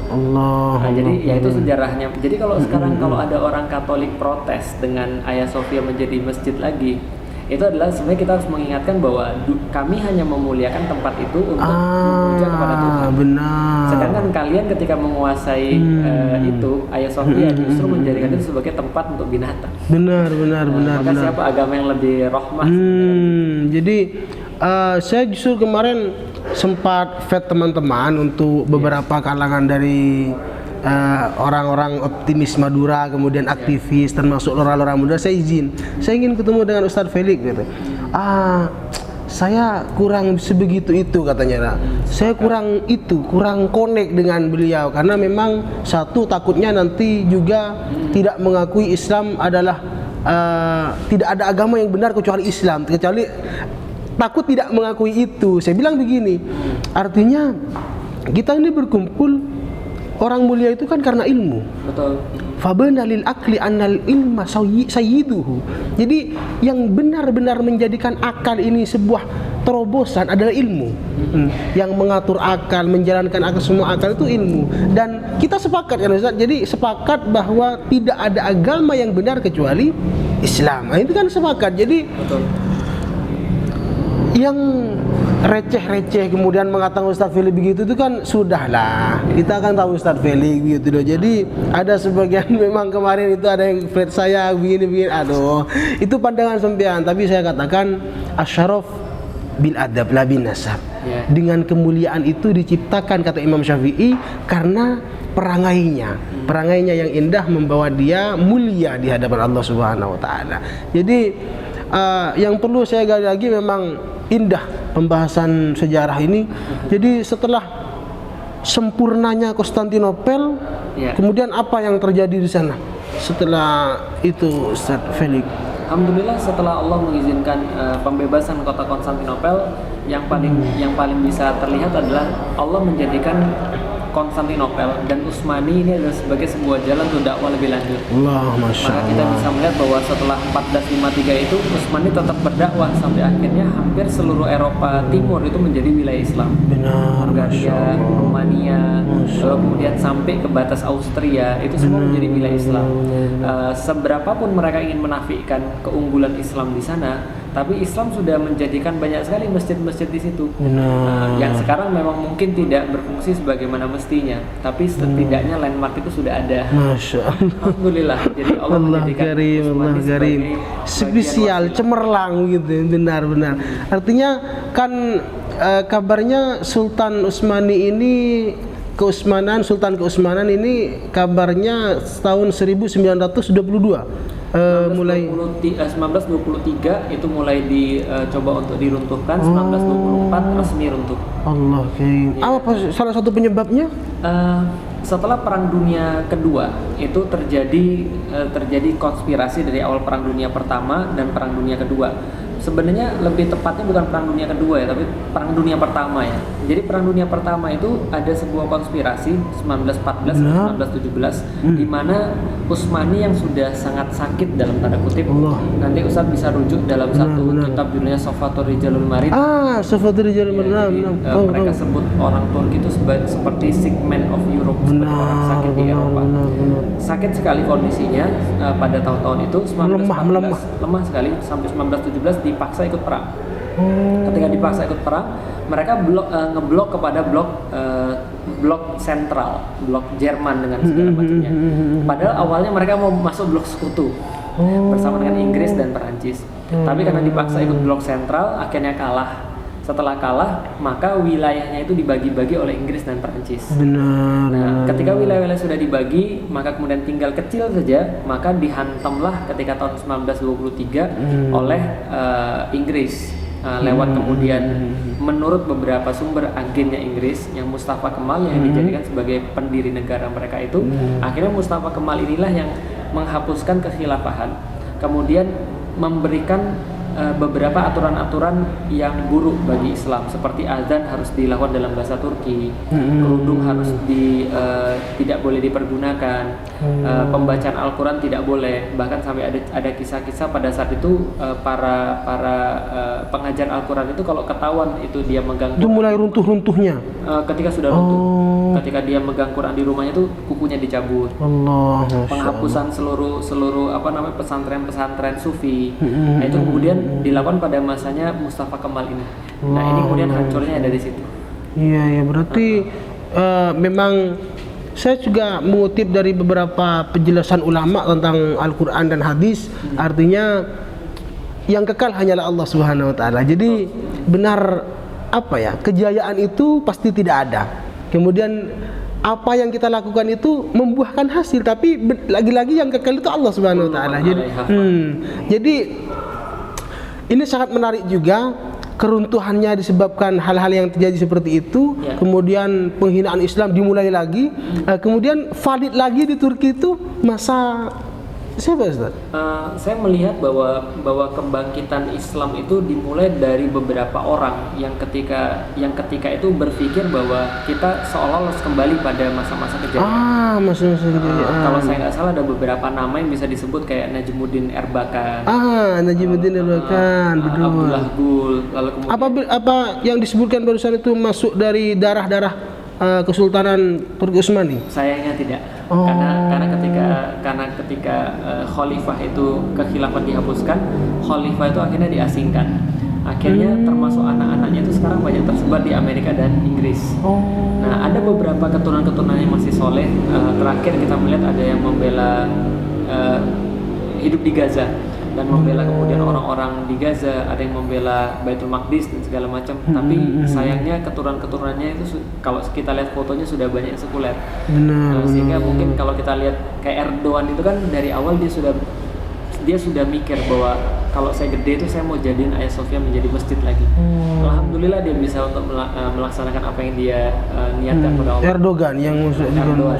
Jadi ya itu sejarahnya. Jadi kalau sekarang kalau ada orang Katolik protes dengan Hagia Sophia menjadi masjid lagi, itu adalah sebenarnya kita harus mengingatkan bahwa kami hanya memuliakan tempat itu untuk memuja kepada Tuhan. Sedangkan kalian ketika menguasai itu Hagia Sophia justru menjadikan itu sebagai tempat untuk binatang. Maka siapa agama yang lebih rahmah? Jadi saya justru kemarin sempat vet teman-teman untuk beberapa kalangan dari orang-orang optimis Madura, kemudian aktivis, termasuk lora-lora muda. Saya ingin ketemu dengan Ustadz Felix gitu. Saya kurang sebegitu itu katanya. Saya kurang connect dengan beliau karena memang satu takutnya nanti juga tidak mengakui Islam adalah tidak ada agama yang benar kecuali Islam, takut tidak mengakui itu. Saya bilang begini, artinya kita ini berkumpul orang mulia itu kan karena ilmu. Betul. Fabana lil akli annal ilma sayyiduhu. Jadi yang benar-benar menjadikan akal ini sebuah terobosan adalah ilmu. Yang mengatur akal, menjalankan akal, semua akal itu ilmu. Dan kita sepakat kan Ustaz? Jadi sepakat bahwa tidak ada agama yang benar kecuali Islam. Nah, itu kan sepakat. Jadi betul. Yang receh-receh kemudian mengatakan Ustadz Felix begitu itu kan sudahlah, kita akan tahu Ustadz Felix begitu loh. Jadi ada sebagian memang kemarin itu ada yang flat saya begini-begini, aduh itu pandangan sempian. Tapi saya katakan asyaraf bil adab la bin nasab. Dengan kemuliaan itu diciptakan kata Imam Syafi'i karena perangainya yang indah membawa dia mulia di hadapan Allah Subhanahu wa taala. Jadi yang perlu saya gali lagi, memang indah pembahasan sejarah ini. Jadi setelah sempurnanya Konstantinopel, kemudian apa yang terjadi di sana setelah itu Ustaz Felix? Alhamdulillah setelah Allah mengizinkan pembebasan kota Konstantinopel, yang paling bisa terlihat adalah Allah menjadikan Konstantinopel dan Utsmani ini adalah sebagai sebuah jalan untuk dakwah lebih lanjut. Allah, Masya Maka kita bisa melihat bahwa setelah 1453 itu Utsmani tetap berdakwah sampai akhirnya hampir seluruh Eropa Timur itu menjadi wilayah Islam. Benar, Bulgaria, Rumania, lalu kemudian sampai ke batas Austria itu semua menjadi wilayah Islam. Seberapapun mereka ingin menafikan keunggulan Islam di sana, tapi Islam sudah menjadikan banyak sekali masjid-masjid di situ. Yang sekarang memang mungkin tidak berfungsi sebagaimana mestinya, tapi setidaknya landmark itu sudah ada. Masya Allah. Alhamdulillah. Jadi Allah menjadikan Utsmani sebagai spesial, cemerlang gitu, benar-benar. Artinya kan kabarnya Sultan Utsmani ini Sultan Keutsmanan ini kabarnya tahun 1922. Mulai 1923 itu mulai dicoba untuk diruntuhkan, 1924 resmi runtuh. Allah, ya. Apa salah satu penyebabnya? Setelah Perang Dunia Kedua itu terjadi konspirasi dari awal Perang Dunia Pertama dan Perang Dunia Kedua. Sebenarnya lebih tepatnya bukan Perang Dunia Kedua ya, tapi Perang Dunia Pertama ya. Jadi Perang Dunia Pertama itu ada sebuah konspirasi 1914-1917 di mana Utsmani yang sudah sangat sakit dalam tanda kutip. Nanti Ustadz bisa rujuk dalam satu kitab judulnya Sofatur Rijalul Marid. Sofatur Rijalul Marid. Mereka sebut orang Turki itu seperti sick man of Europe, seperti orang sakit di Eropa. Sakit sekali kondisinya pada tahun-tahun itu 1914 lemah sekali sampai 1917 dipaksa ikut perang. Ketika dipaksa ikut perang, mereka ngeblok kepada blok sentral, blok Jerman dengan segala macamnya. Padahal awalnya mereka mau masuk blok sekutu bersama dengan Inggris dan Perancis. Tapi karena dipaksa ikut blok sentral, akhirnya kalah. Setelah kalah, maka wilayahnya itu dibagi-bagi oleh Inggris dan Perancis. Nah, ketika wilayah-wilayah sudah dibagi, maka kemudian tinggal kecil saja, maka dihantamlah ketika tahun 1923 oleh Inggris. Lewat kemudian menurut beberapa sumber agennya Inggris yang Mustafa Kemal yang dijadikan sebagai pendiri negara mereka itu, akhirnya Mustafa Kemal inilah yang menghapuskan kekhilafahan, kemudian memberikan beberapa aturan-aturan yang buruk bagi Islam, seperti azan harus dilakukan dalam bahasa Turki, kerudung harus tidak boleh dipergunakan, pembacaan Al-Quran tidak boleh, bahkan sampai ada kisah-kisah pada saat itu para pengajar Al-Quran itu kalau ketahuan itu dia megang itu mulai runtuh-runtuhnya ketika sudah runtuh, ketika dia megang Quran di rumahnya itu kukunya dicabut. Penghapusan seluruh pesantren-pesantren sufi. Nah, itu kemudian dilakukan pada masanya Mustafa Kemal ini. Nah, ini kemudian hancurnya ada di situ. Iya, berarti memang saya juga mengutip dari beberapa penjelasan ulama tentang Al-Quran dan hadis. Artinya yang kekal hanyalah Allah Subhanahu wa taala. Jadi benar kejayaan itu pasti tidak ada. Kemudian apa yang kita lakukan itu membuahkan hasil, tapi lagi-lagi yang kekal itu Allah Subhanahu wa taala. Jadi ini sangat menarik juga, keruntuhannya disebabkan hal-hal yang terjadi seperti itu. Kemudian penghinaan Islam dimulai lagi, kemudian valid lagi di Turki itu masa siapa, Ustaz? Saya melihat bahwa kebangkitan Islam itu dimulai dari beberapa orang yang ketika itu berpikir bahwa kita seolah harus kembali pada masa-masa kejayaan. Masa-masa kejayaan. Kalau saya nggak salah ada beberapa nama yang bisa disebut kayak Najmuddin Erbakan. Najmuddin Erbakan, betul. Abdullah Gul, lalu kemudian apa yang disebutkan barusan itu masuk dari darah-darah Kesultanan Turki Utsmani? Sayangnya tidak. Karena ketika khalifah itu kekhilafan dihapuskan, khalifah itu akhirnya diasingkan. Akhirnya termasuk anak-anaknya itu sekarang banyak tersebar di Amerika dan Inggris. Nah, ada beberapa keturunan-keturunannya yang masih soleh. Terakhir kita melihat ada yang membela hidup di Gaza dan membela kemudian orang-orang di Gaza, ada yang membela Baitul Maqdis dan segala macam. Tapi sayangnya keturunan-keturunannya itu kalau kita lihat fotonya sudah banyak yang sekuler. Sehingga mungkin kalau kita lihat kayak Erdogan itu kan dari awal dia sudah mikir bahwa kalau saya gede itu saya mau jadiin Hagia Sophia menjadi masjid lagi. Alhamdulillah dia bisa untuk melaksanakan apa yang dia niatkan pada Allah. Erdogan yang Erdogan.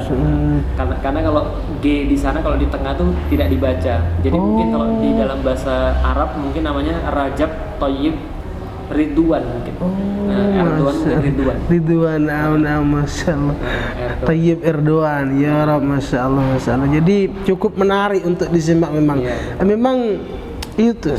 Karena kalau G di sana kalau di tengah tuh tidak dibaca. Jadi mungkin kalau di dalam bahasa Arab mungkin namanya Rajab Thayyib Ridwan mungkin. Erdogan mungkin Ridwan. Ridwan, masya Allah. Tayyib Erdogan, ya Rab, masya Allah, masya Allah. Jadi cukup menarik untuk disimak memang. Memang itu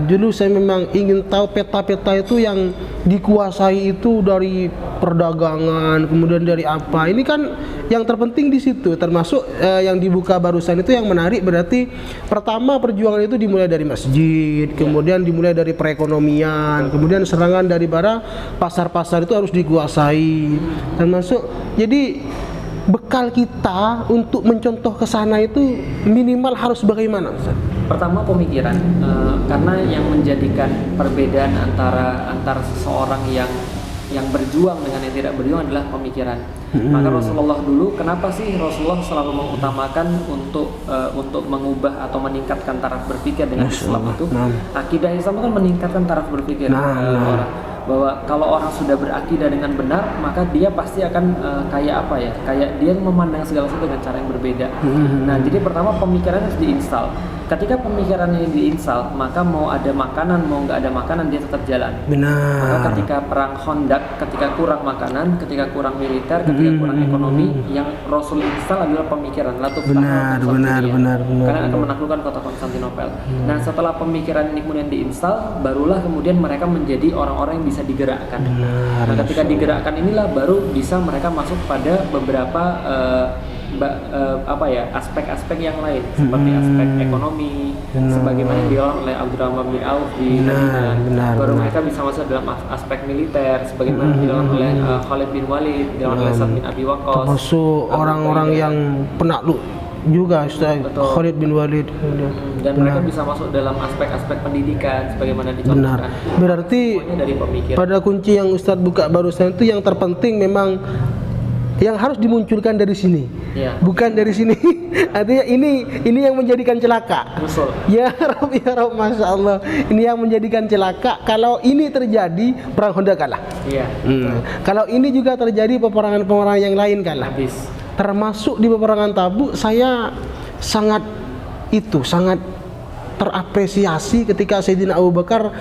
dulu saya memang ingin tahu peta-peta itu yang dikuasai itu dari perdagangan, kemudian dari apa. Ini kan yang terpenting di situ, termasuk yang dibuka barusan itu yang menarik. Berarti pertama perjuangan itu dimulai dari masjid, kemudian dimulai dari perekonomian, kemudian serangan dari bara pasar-pasar itu harus dikuasai. Termasuk jadi bekal kita untuk mencontoh ke sana itu minimal harus bagaimana, Ustaz? Pertama pemikiran, karena yang menjadikan perbedaan antara seseorang yang berjuang dengan yang tidak berjuang adalah pemikiran. Maka Rasulullah dulu, kenapa sih Rasulullah selalu mengutamakan untuk mengubah atau meningkatkan taraf berpikir dengan Islam itu? Akidah Islam kan meningkatkan taraf berpikir orang. Bahwa kalau orang sudah berakidah dengan benar, maka dia pasti akan kayak dia memandang segala sesuatu dengan cara yang berbeda. Nah, jadi pertama pemikiran harus diinstal. Ketika pemikiran ini diinstal, maka mau ada makanan, mau nggak ada makanan, dia tetap jalan. Benar. Maka ketika perang Khandaq, ketika kurang makanan, ketika kurang militer, ketika kurang ekonomi, yang Rasul instal adalah pemikiran. Benar. Karena akan menaklukkan kota Konstantinopel. Nah, setelah pemikiran ini kemudian diinstal, barulah kemudian mereka menjadi orang-orang yang bisa digerakkan. Nah, ketika digerakkan inilah baru bisa mereka masuk pada beberapa aspek-aspek yang lain, seperti aspek ekonomi, sebagaimana yang dilakukan oleh Abdurrahman bin Auf di Madinah. Baru mereka bisa masuk dalam aspek militer, sebagaimana dilakukan oleh Khalid bin Walid, dilakukan oleh Sa'd bin Abi Waqqas. Termasuk orang-orang yang penakluk juga, Ustaz, Khalid bin Walid. Dan mereka bisa masuk dalam aspek-aspek pendidikan, sebagaimana dicontohkan. Berarti dari pemikiran. Pada kunci yang Ustaz buka barusan itu yang terpenting memang yang harus dimunculkan dari sini, bukan dari sini. Artinya ini yang menjadikan celaka. Betul. Ya Rabb, masya Allah. Ini yang menjadikan celaka. Kalau ini terjadi, perang Khandaq kalah. Kalau ini juga terjadi, peperangan yang kalah. Habis. Termasuk di peperangan Tabuk, saya sangat terapresiasi ketika Sayyidina Abu Bakar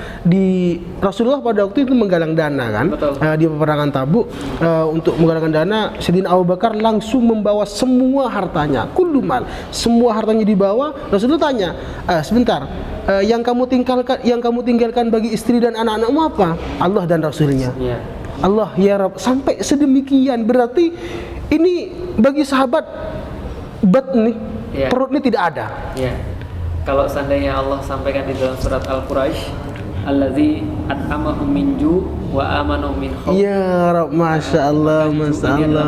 Rasulullah pada waktu itu menggalang dana kan, di peperangan Tabuk, untuk menggalangkan dana. Sayyidina Abu Bakar langsung membawa semua hartanya, kullumal, semua hartanya dibawa. Rasulullah tanya, sebentar, yang kamu tinggalkan bagi istri dan anak-anakmu apa? Allah dan Rasulnya. Allah, ya Rabb, sampai sedemikian. Berarti ini bagi sahabat perut ini tidak ada. Kalau seandainya Allah sampaikan di dalam surat Al-Quraisy, allazi at'amahum min ju' wa amanahum min khauf. Ya Rabb, masya Allah, masya Allah,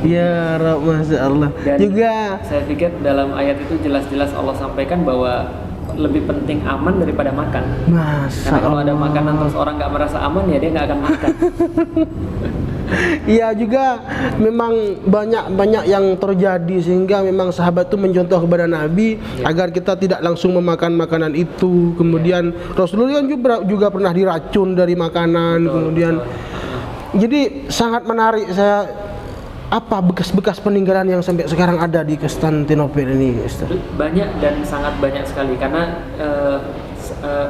ya Rabb, masya Allah. Dan juga saya pikir dalam ayat itu jelas-jelas Allah sampaikan bahwa lebih penting aman daripada makan. Karena kalau ada makanan terus orang nggak merasa aman, ya dia nggak akan makan. Iya, juga memang banyak yang terjadi sehingga memang sahabat itu mencontoh kepada Nabi agar kita tidak langsung memakan makanan itu. Kemudian Rasulullah kan juga pernah diracun dari makanan. Jadi sangat menarik. Apa bekas-bekas peninggalan yang sampai sekarang ada di Konstantinopel ini, Ustaz? Banyak dan sangat banyak sekali, karena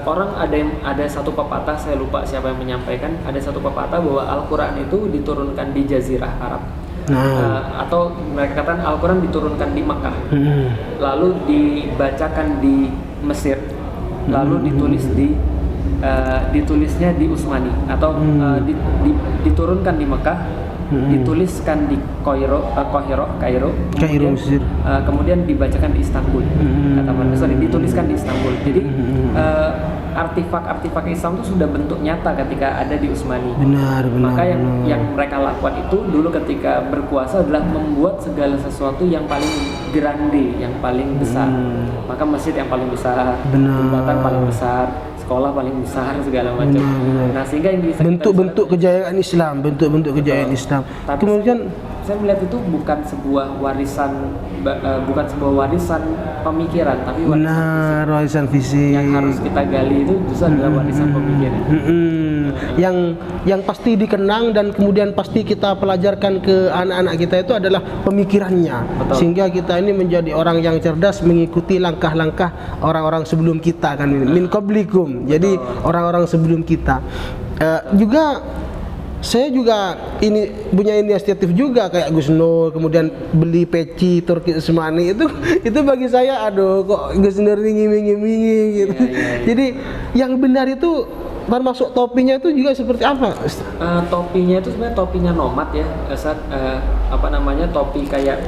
orang ada satu pepatah, saya lupa siapa yang menyampaikan, ada satu pepatah bahwa Al-Quran itu diturunkan di Jazirah Arab, atau mereka katakan Al-Quran diturunkan di Makkah, lalu dibacakan di Mesir, lalu ditulisnya di Utsmani, atau diturunkan di Makkah, dituliskan di Kairo, kemudian dibacakan di Istanbul. Dituliskan di Istanbul. Jadi artifak-artifak Islam itu sudah bentuk nyata ketika ada di Utsmani. Maka yang mereka lakukan itu dulu ketika berkuasa adalah membuat segala sesuatu yang paling grande, yang paling besar. Maka masjid yang paling besar, jembatan paling besar, sekolah paling besar, segala macam. Nah, sehingga yang bisa bentuk-bentuk kejayaan Islam, bentuk-bentuk kejayaan Islam. Tapi kemudian saya melihat itu bukan sebuah warisan pemikiran, tapi warisan fisik. Yang harus kita gali itu justru adalah warisan pemikiran. Yang pasti dikenang dan kemudian pasti kita pelajarkan ke anak-anak kita itu adalah pemikirannya. Betul. Sehingga kita ini menjadi orang yang cerdas mengikuti langkah-langkah orang-orang sebelum kita kan, min qablikum. Jadi orang-orang sebelum kita. Juga saya juga ini punya inisiatif juga kayak Gus Nur, kemudian beli peci Turki Utsmani itu bagi saya aduh kok Gus Nur ngiming-ngimingi gitu. Jadi yang benar itu termasuk topinya itu juga seperti apa? Topinya itu sebenarnya topinya nomad ya, Ustaz. Topi kayak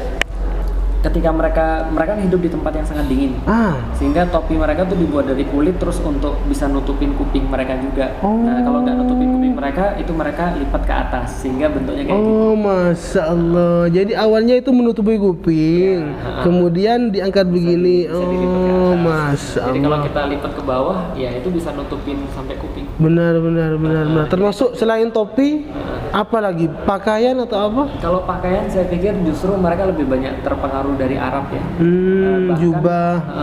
ketika mereka kan hidup di tempat yang sangat dingin, sehingga topi mereka tuh dibuat dari kulit terus untuk bisa nutupin kuping mereka juga. Nah kalau nggak nutupin kuping mereka, itu mereka lipat ke atas sehingga bentuknya kayak gitu. Masya Allah. Jadi awalnya itu menutupi kuping, kemudian diangkat begini. Masya Allah. Jadi kalau kita lipat ke bawah, ya itu bisa nutupin sampai kuping. Benar. Termasuk selain topi, apa lagi? Pakaian atau apa? Kalau pakaian saya pikir justru mereka lebih banyak terpengaruh dari Arab ya. Jubah.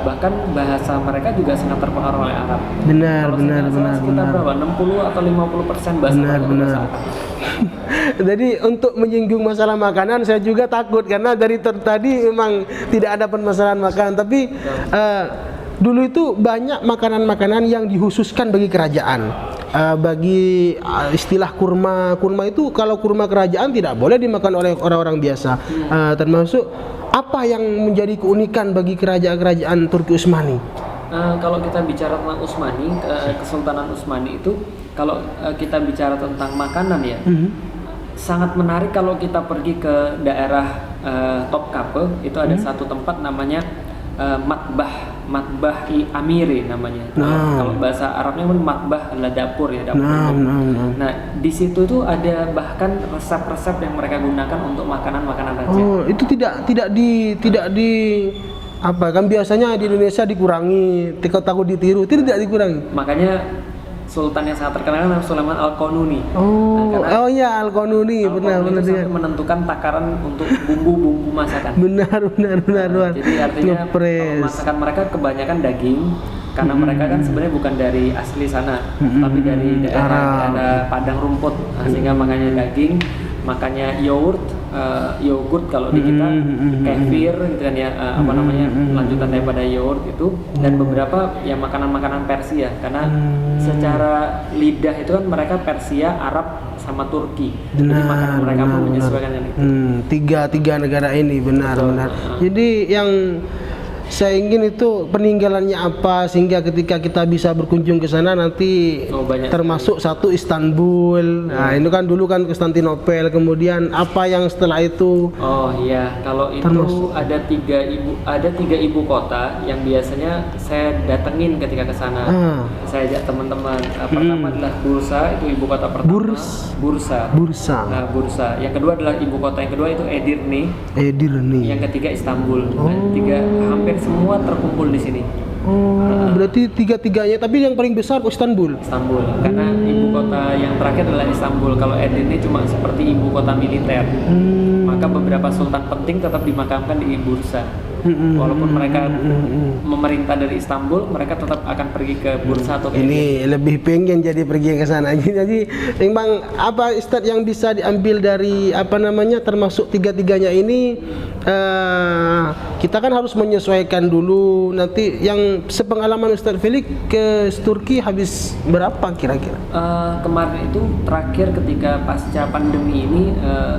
Bahkan bahasa mereka juga sangat terpengaruh oleh Arab. Benar. Sekitar berapa? 60 atau 50% bahasa Arab. Jadi untuk menyinggung masalah makanan saya juga takut karena dari tadi memang tidak ada permasalahan makanan, tapi dulu itu banyak makanan-makanan yang dikhususkan bagi kerajaan. Bagi istilah kurma itu kalau kurma kerajaan tidak boleh dimakan oleh orang-orang biasa. Termasuk apa yang menjadi keunikan bagi kerajaan Turki Utsmani? Kalau kita bicara tentang Utsmani, Kesultanan Utsmani itu kalau kita bicara tentang makanan ya, sangat menarik kalau kita pergi ke daerah Topkapi. Itu ada satu tempat namanya Matbah Amiri namanya. Kalau bahasa Arabnya matbah adalah dapur ya, dapur. Nah, di situ tuh ada bahkan resep-resep yang mereka gunakan untuk makanan-makanan raja. Itu tidak di apa kan biasanya di Indonesia dikurangi, takut ditiru, tidak dikurangi. Makanya Sultan yang sangat terkenal adalah Sulaiman Al-Qanuni. Al-Qanuni, benar. Menentukan takaran untuk bumbu-bumbu masakan. Benar. Jadi artinya kalau masakan mereka kebanyakan daging, karena mereka kan sebenarnya bukan dari asli sana, tapi dari daerah padang rumput, sehingga makanya daging, makanya yogurt kalau di kita, kefir gitu kan ya, lanjutan daripada yogurt itu, dan beberapa ya makanan-makanan Persia, karena secara lidah itu kan mereka Persia, Arab sama Turki. Jadi makanan mereka pun menyesuaikan dengan itu. Tiga negara ini benar. Jadi yang saya ingin itu peninggalannya apa sehingga ketika kita bisa berkunjung ke sana nanti termasuk satu Istanbul. Nah, itu kan dulu kan Konstantinopel, kemudian apa yang setelah itu? Oh iya, kalau itu ada tiga ibu kota yang biasanya saya datengin ketika ke sana. Saya ajak teman-teman. Pertama adalah Bursa, itu ibu kota pertama. Bursa. Nah, Bursa. Yang kedua adalah ibu kota yang kedua itu Edirne. Yang ketiga Istanbul. Nah, hampir semua terkumpul di sini. Berarti tiga-tiganya, tapi yang paling besar Istanbul. Karena ibu kota yang terakhir adalah Istanbul. Kalau Edirne cuma seperti ibu kota militer. Maka beberapa sultan penting tetap dimakamkan di Bursa. Walaupun mereka memerintah dari Istanbul, mereka tetap akan pergi ke Bursa atau ini lebih pengen jadi pergi ke sana. Jadi memang apa Ustadz yang bisa diambil dari termasuk tiga-tiganya ini, kita kan harus menyesuaikan dulu. Nanti yang sepengalaman Ustadz Felix ke Turki habis berapa kira-kira? Kemarin itu terakhir ketika pasca pandemi ini,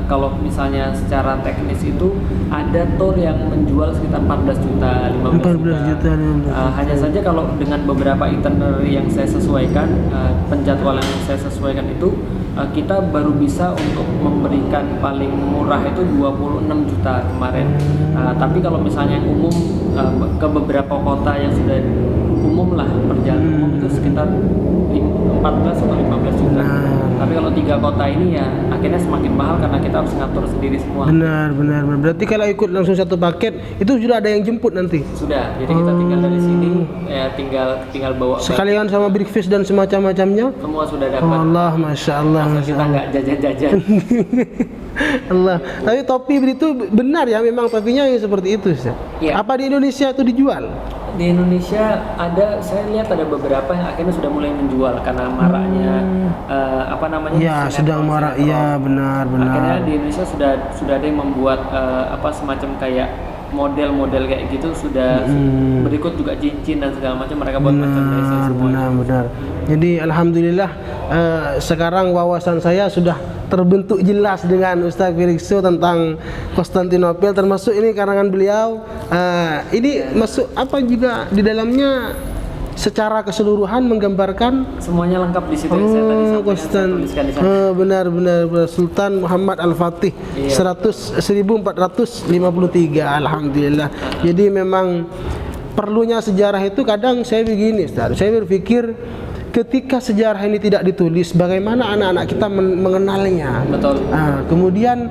kalau misalnya secara teknis itu ada tour yang menjual sekitar 14 juta, 15 juta. Hanya saja kalau dengan beberapa itinerary yang saya sesuaikan, penjadwalan yang saya sesuaikan itu, kita baru bisa untuk memberikan paling murah itu 26 juta kemarin. Tapi kalau misalnya yang umum, ke beberapa kota yang sudah umum lah, perjalanan umum itu sekitar 14 atau 15 juta. Tapi kalau 3 kota ini ya akhirnya semakin mahal karena kita harus ngatur sendiri semua. Benar. Berarti kalau ikut langsung satu paket itu sudah ada yang jemput nanti. Sudah. Jadi kita tinggal dari sini ya tinggal bawa sekalian sama breakfast dan semacam-macamnya. Semua sudah dapat. Allah, masya Allah. Kita nggak jajan-jajan. Allah. Tapi topi itu benar ya, memang topinya yang seperti itu, Ustaz. Ya. Apa di Indonesia itu dijual? Di Indonesia ada, saya lihat ada beberapa yang akhirnya sudah mulai menjual karena maraknya apa namanya? Ya, sedang marak. Iya, benar. Akhirnya di Indonesia sudah ada yang membuat apa semacam kayak model-model kayak gitu sudah berikut juga cincin dan segala macam mereka buat merchandise semua. Benar. Jadi alhamdulillah sekarang wawasan saya sudah terbentuk jelas dengan Ustaz Felixo tentang Konstantinopel, termasuk ini karangan beliau. Ini masuk apa juga di dalamnya secara keseluruhan menggambarkan semuanya lengkap di situ. Saya tadi tuliskan di sana. Benar Sultan Muhammad Al-Fatih. Iya. 1453 alhamdulillah. Jadi memang perlunya sejarah itu kadang saya begini, Ustaz. Saya berpikir ketika sejarah ini tidak ditulis, bagaimana anak-anak kita mengenalnya? Betul. Kemudian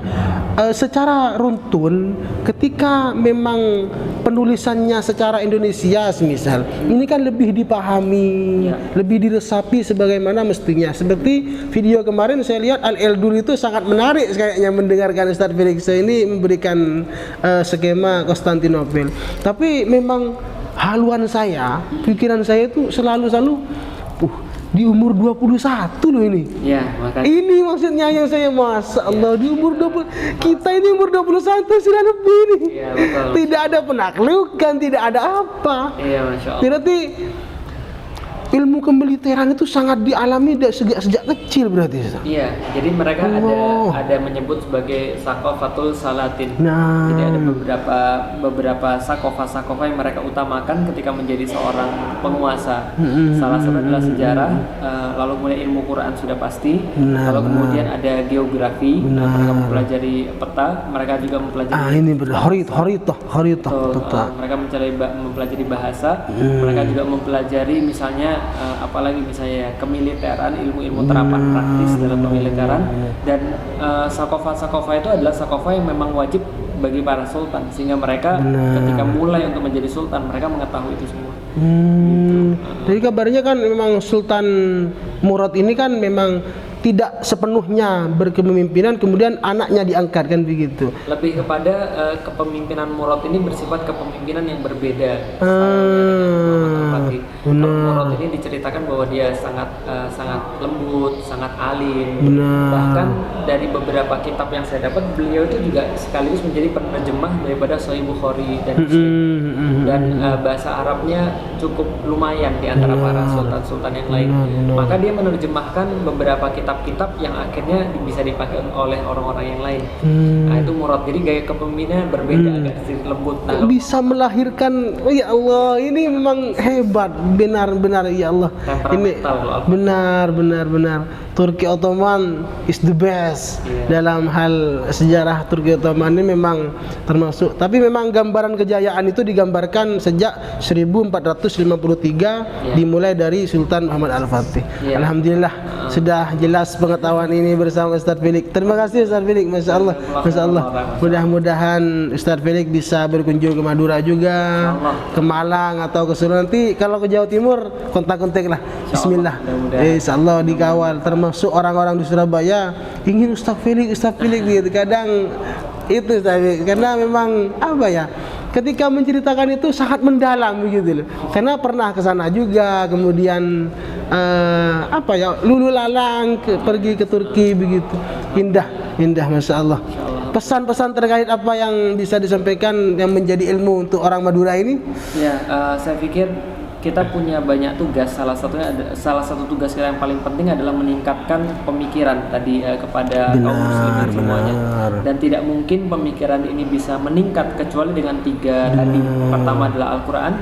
secara runtun, ketika memang penulisannya secara Indonesia, misal, ini kan lebih dipahami, lebih diresapi sebagaimana mestinya. Seperti video kemarin saya lihat Al-Eldur itu sangat menarik kayaknya mendengarkan Ustaz Felix ini memberikan skema Konstantinopel. Tapi memang haluan saya, pikiran saya itu selalu di umur 21 loh ini. Ya, makanya. Ini maksudnya yang saya Masya Allah di umur 20. Kita ini umur 21 sudah lebih nih. Iya, betul. Tidak ada penaklukan, tidak ada apa. Iya, Masya Allah. Berarti ilmu kemiliteran itu sangat dialami sejak kecil berarti. Iya, jadi mereka ada menyebut sebagai sakofatul salatin. Jadi ada beberapa sakofa yang mereka utamakan ketika menjadi seorang penguasa. Salah satu adalah sejarah, lalu kemudian ilmu Quran sudah pasti, lalu kemudian ada geografi, mereka mempelajari peta, mereka juga mempelajari ini harita. Mereka mempelajari bahasa, mereka juga mempelajari misalnya apalagi misalnya kemiliteran, ilmu-ilmu terapan praktis dalam kemiliteran, dan sakofa itu adalah sakofa yang memang wajib bagi para sultan, sehingga mereka ketika mulai untuk menjadi sultan mereka mengetahui itu semua. Jadi kabarnya kan memang Sultan Murad ini kan memang tidak sepenuhnya berkepemimpinan, kemudian anaknya diangkat, kan begitu. Lebih kepada kepemimpinan Murad ini bersifat kepemimpinan yang berbeda. Murad ini diceritakan bahwa dia sangat lembut, sangat alim. Bahkan dari beberapa kitab yang saya dapat, beliau itu juga sekaligus menjadi penerjemah daripada Sahih Bukhari dan Muslim. Dan bahasa Arabnya cukup lumayan di antara para sultan-sultan yang lain. Maka dia menerjemahkan beberapa kitab yang akhirnya bisa dipakai oleh orang-orang yang lain. Nah, itu Murad. Jadi gaya kepemimpinan berbeda, agak sedikit lembut. Bisa melahirkan, ya Allah, ini memang hebat, benar-benar ya Allah. Ini benar. Turki Ottoman is the best. Dalam hal sejarah Turki Ottoman ini memang termasuk. Tapi memang gambaran kejayaan itu digambarkan sejak 1453 dimulai dari Sultan Muhammad Al-Fatih. Alhamdulillah sudah jelas pengetahuan ini bersama Ustaz Felix. Terima kasih Ustaz Felix, Masya Allah. Mudah-mudahan Ustaz Felix bisa berkunjung ke Madura juga, ke Malang atau ke Solo. Nanti kalau ke Jawa Timur kontak-kontak lah. Bismillah. Insya Allah dikawal. Termasuk orang-orang di Surabaya ingin Ustaz Felix gitu. Kadang itu Ustaz Felix, karena memang apa ya, ketika menceritakan itu sangat mendalam begitu loh. Karena pernah ke sana juga, kemudian lulu lalang pergi ke Turki begitu. Indah Masya Allah. Pesan-pesan terkait apa yang bisa disampaikan yang menjadi ilmu untuk orang Madura ini? Ya, saya pikir kita punya banyak tugas. Salah satu tugas kita yang paling penting adalah meningkatkan pemikiran tadi kepada kaum muslimin semuanya. Dan tidak mungkin pemikiran ini bisa meningkat kecuali dengan 3 tadi. Pertama adalah Al-Quran,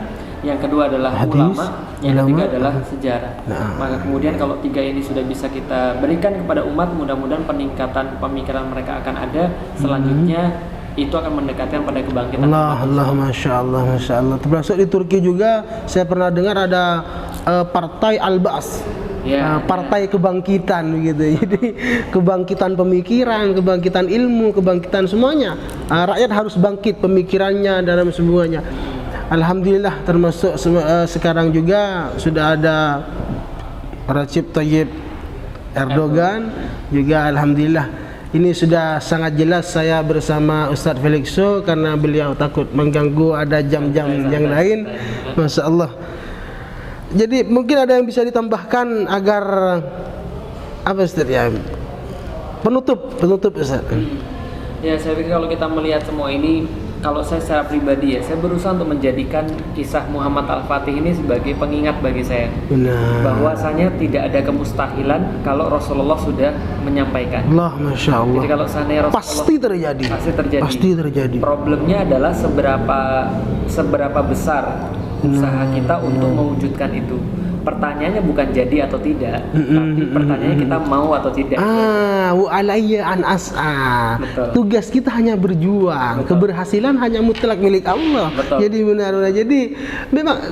yang kedua adalah ulama, yang ketiga adalah sejarah. Maka kemudian kalau 3 ini sudah bisa kita berikan kepada umat, mudah-mudahan peningkatan pemikiran mereka akan ada. Selanjutnya itu akan mendekatkan pada kebangkitan. Masya Allah. Termasuk di Turki juga saya pernah dengar ada partai Al-Ba'as. partai kebangkitan gitu. Jadi kebangkitan pemikiran, kebangkitan ilmu, kebangkitan semuanya. Rakyat harus bangkit pemikirannya dalam semuanya. Alhamdulillah, termasuk sekarang juga sudah ada Recep Tayyip Erdogan juga, alhamdulillah. Ini sudah sangat jelas saya bersama Ustadz Felixo karena beliau takut mengganggu, ada jam-jam yang lain. Masya Allah. Jadi mungkin ada yang bisa ditambahkan agar apa Ustadz ya? Penutup Ustadz. Ya, saya pikir kalau kita melihat semua ini, kalau saya secara pribadi ya, saya berusaha untuk menjadikan kisah Muhammad Al-Fatih ini sebagai pengingat bagi saya. Benar. Bahwasanya tidak ada kemustahilan kalau Rasulullah sudah menyampaikan. Allah, Masya Allah. Jadi kalau seandainya Rasulullah pasti terjadi. Problemnya adalah seberapa besar usaha kita untuk mewujudkan itu. Pertanyaannya bukan jadi atau tidak, tapi pertanyaannya kita mau atau tidak. Wa alayya an as'a. Betul. Tugas kita hanya berjuang. Betul. Keberhasilan hanya mutlak milik Allah. Betul. Jadi benar. Jadi memang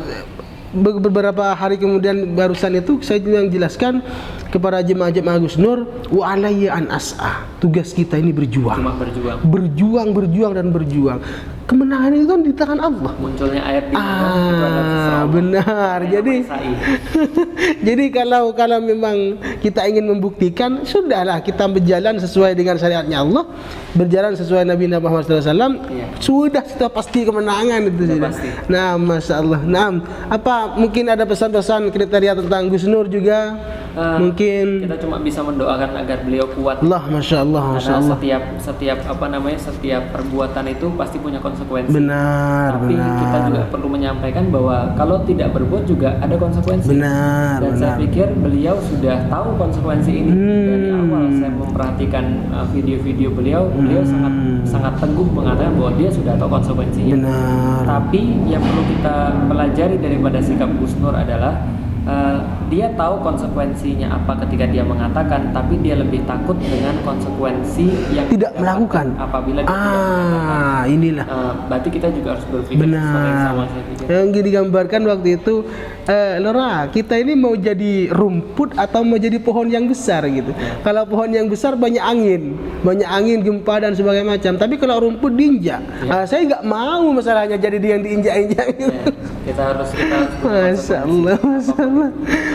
beberapa hari kemudian barusan itu saya juga jelaskan kepada jemaah-jemaah Gus Nur, wa alayya an as'a. Tugas kita ini berjuang. Cuma berjuang. Berjuang. Kemenangan itu kan di tangan Allah. Munculnya ayat di mana benar. Jadi kalau memang kita ingin membuktikan, sudahlah kita berjalan sesuai dengan syariatnya Allah, berjalan sesuai Nabi Muhammad SAW. Sudah pasti kemenangan itu. Pasti. Nah, Masya Allah. Nah, apa mungkin ada pesan-pesan kriteria tentang Gus Nur juga? Mungkin kita cuma bisa mendoakan agar beliau kuat. Allah, Masya Allah. Karena setiap perbuatan itu pasti punya konsekuensi. Tapi kita juga perlu menyampaikan bahwa kalau tidak berbuat juga ada konsekuensi. Dan saya pikir beliau sudah tahu konsekuensi ini dari awal. Saya memperhatikan video-video beliau sangat teguh mengatakan bahwa dia sudah tahu konsekuensinya. Tapi yang perlu kita pelajari daripada sikap Gus Nur adalah dia tahu konsekuensinya apa ketika dia mengatakan, tapi dia lebih takut dengan konsekuensi yang tidak melakukan apabila dia tidak melakukan. Inilah. Berarti kita juga harus berpikir sesuai yang sama. Yang digambarkan waktu itu, Lora, kita ini mau jadi rumput atau mau jadi pohon yang besar gitu. Kalau pohon yang besar banyak angin, gempa dan sebagainya macam. Tapi kalau rumput diinjak, saya nggak mau masalahnya jadi dia yang diinjak-injak. Gitu. Kita harus Masya Allah.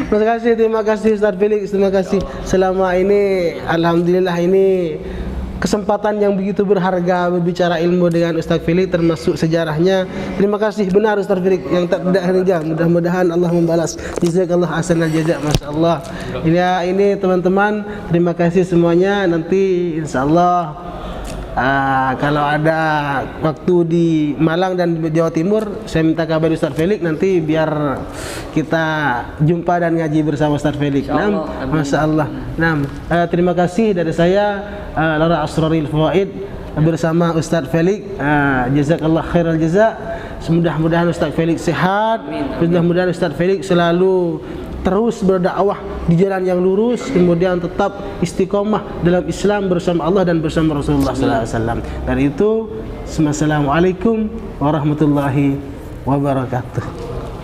Terima kasih Ustadz Felix, terima kasih. Selama ini alhamdulillah ini kesempatan yang begitu berharga berbicara ilmu dengan Ustadz Felix, termasuk sejarahnya. Terima kasih benar Ustadz Felix yang tak henti. Mudah-mudahan Allah membalas. Jazakallah hasanal jazak. Masya Allah. Ini teman-teman, terima kasih semuanya. Nanti insyaallah kalau ada waktu di Malang dan Jawa Timur, saya minta kabar Ustadz Felix nanti biar kita jumpa dan ngaji bersama Ustadz Felix. Masya Allah. Terima kasih dari saya, Lora Asraril Fawaid bersama Ustadz Felix. Jazakallah khairal jazak. Mudah-mudahan Ustadz Felix sehat. Mudah-mudahan Ustadz Felix selalu terus berdakwah di jalan yang lurus, kemudian tetap istiqomah dalam Islam bersama Allah dan bersama Rasulullah SAW. Dan itu, Assalamualaikum warahmatullahi wabarakatuh.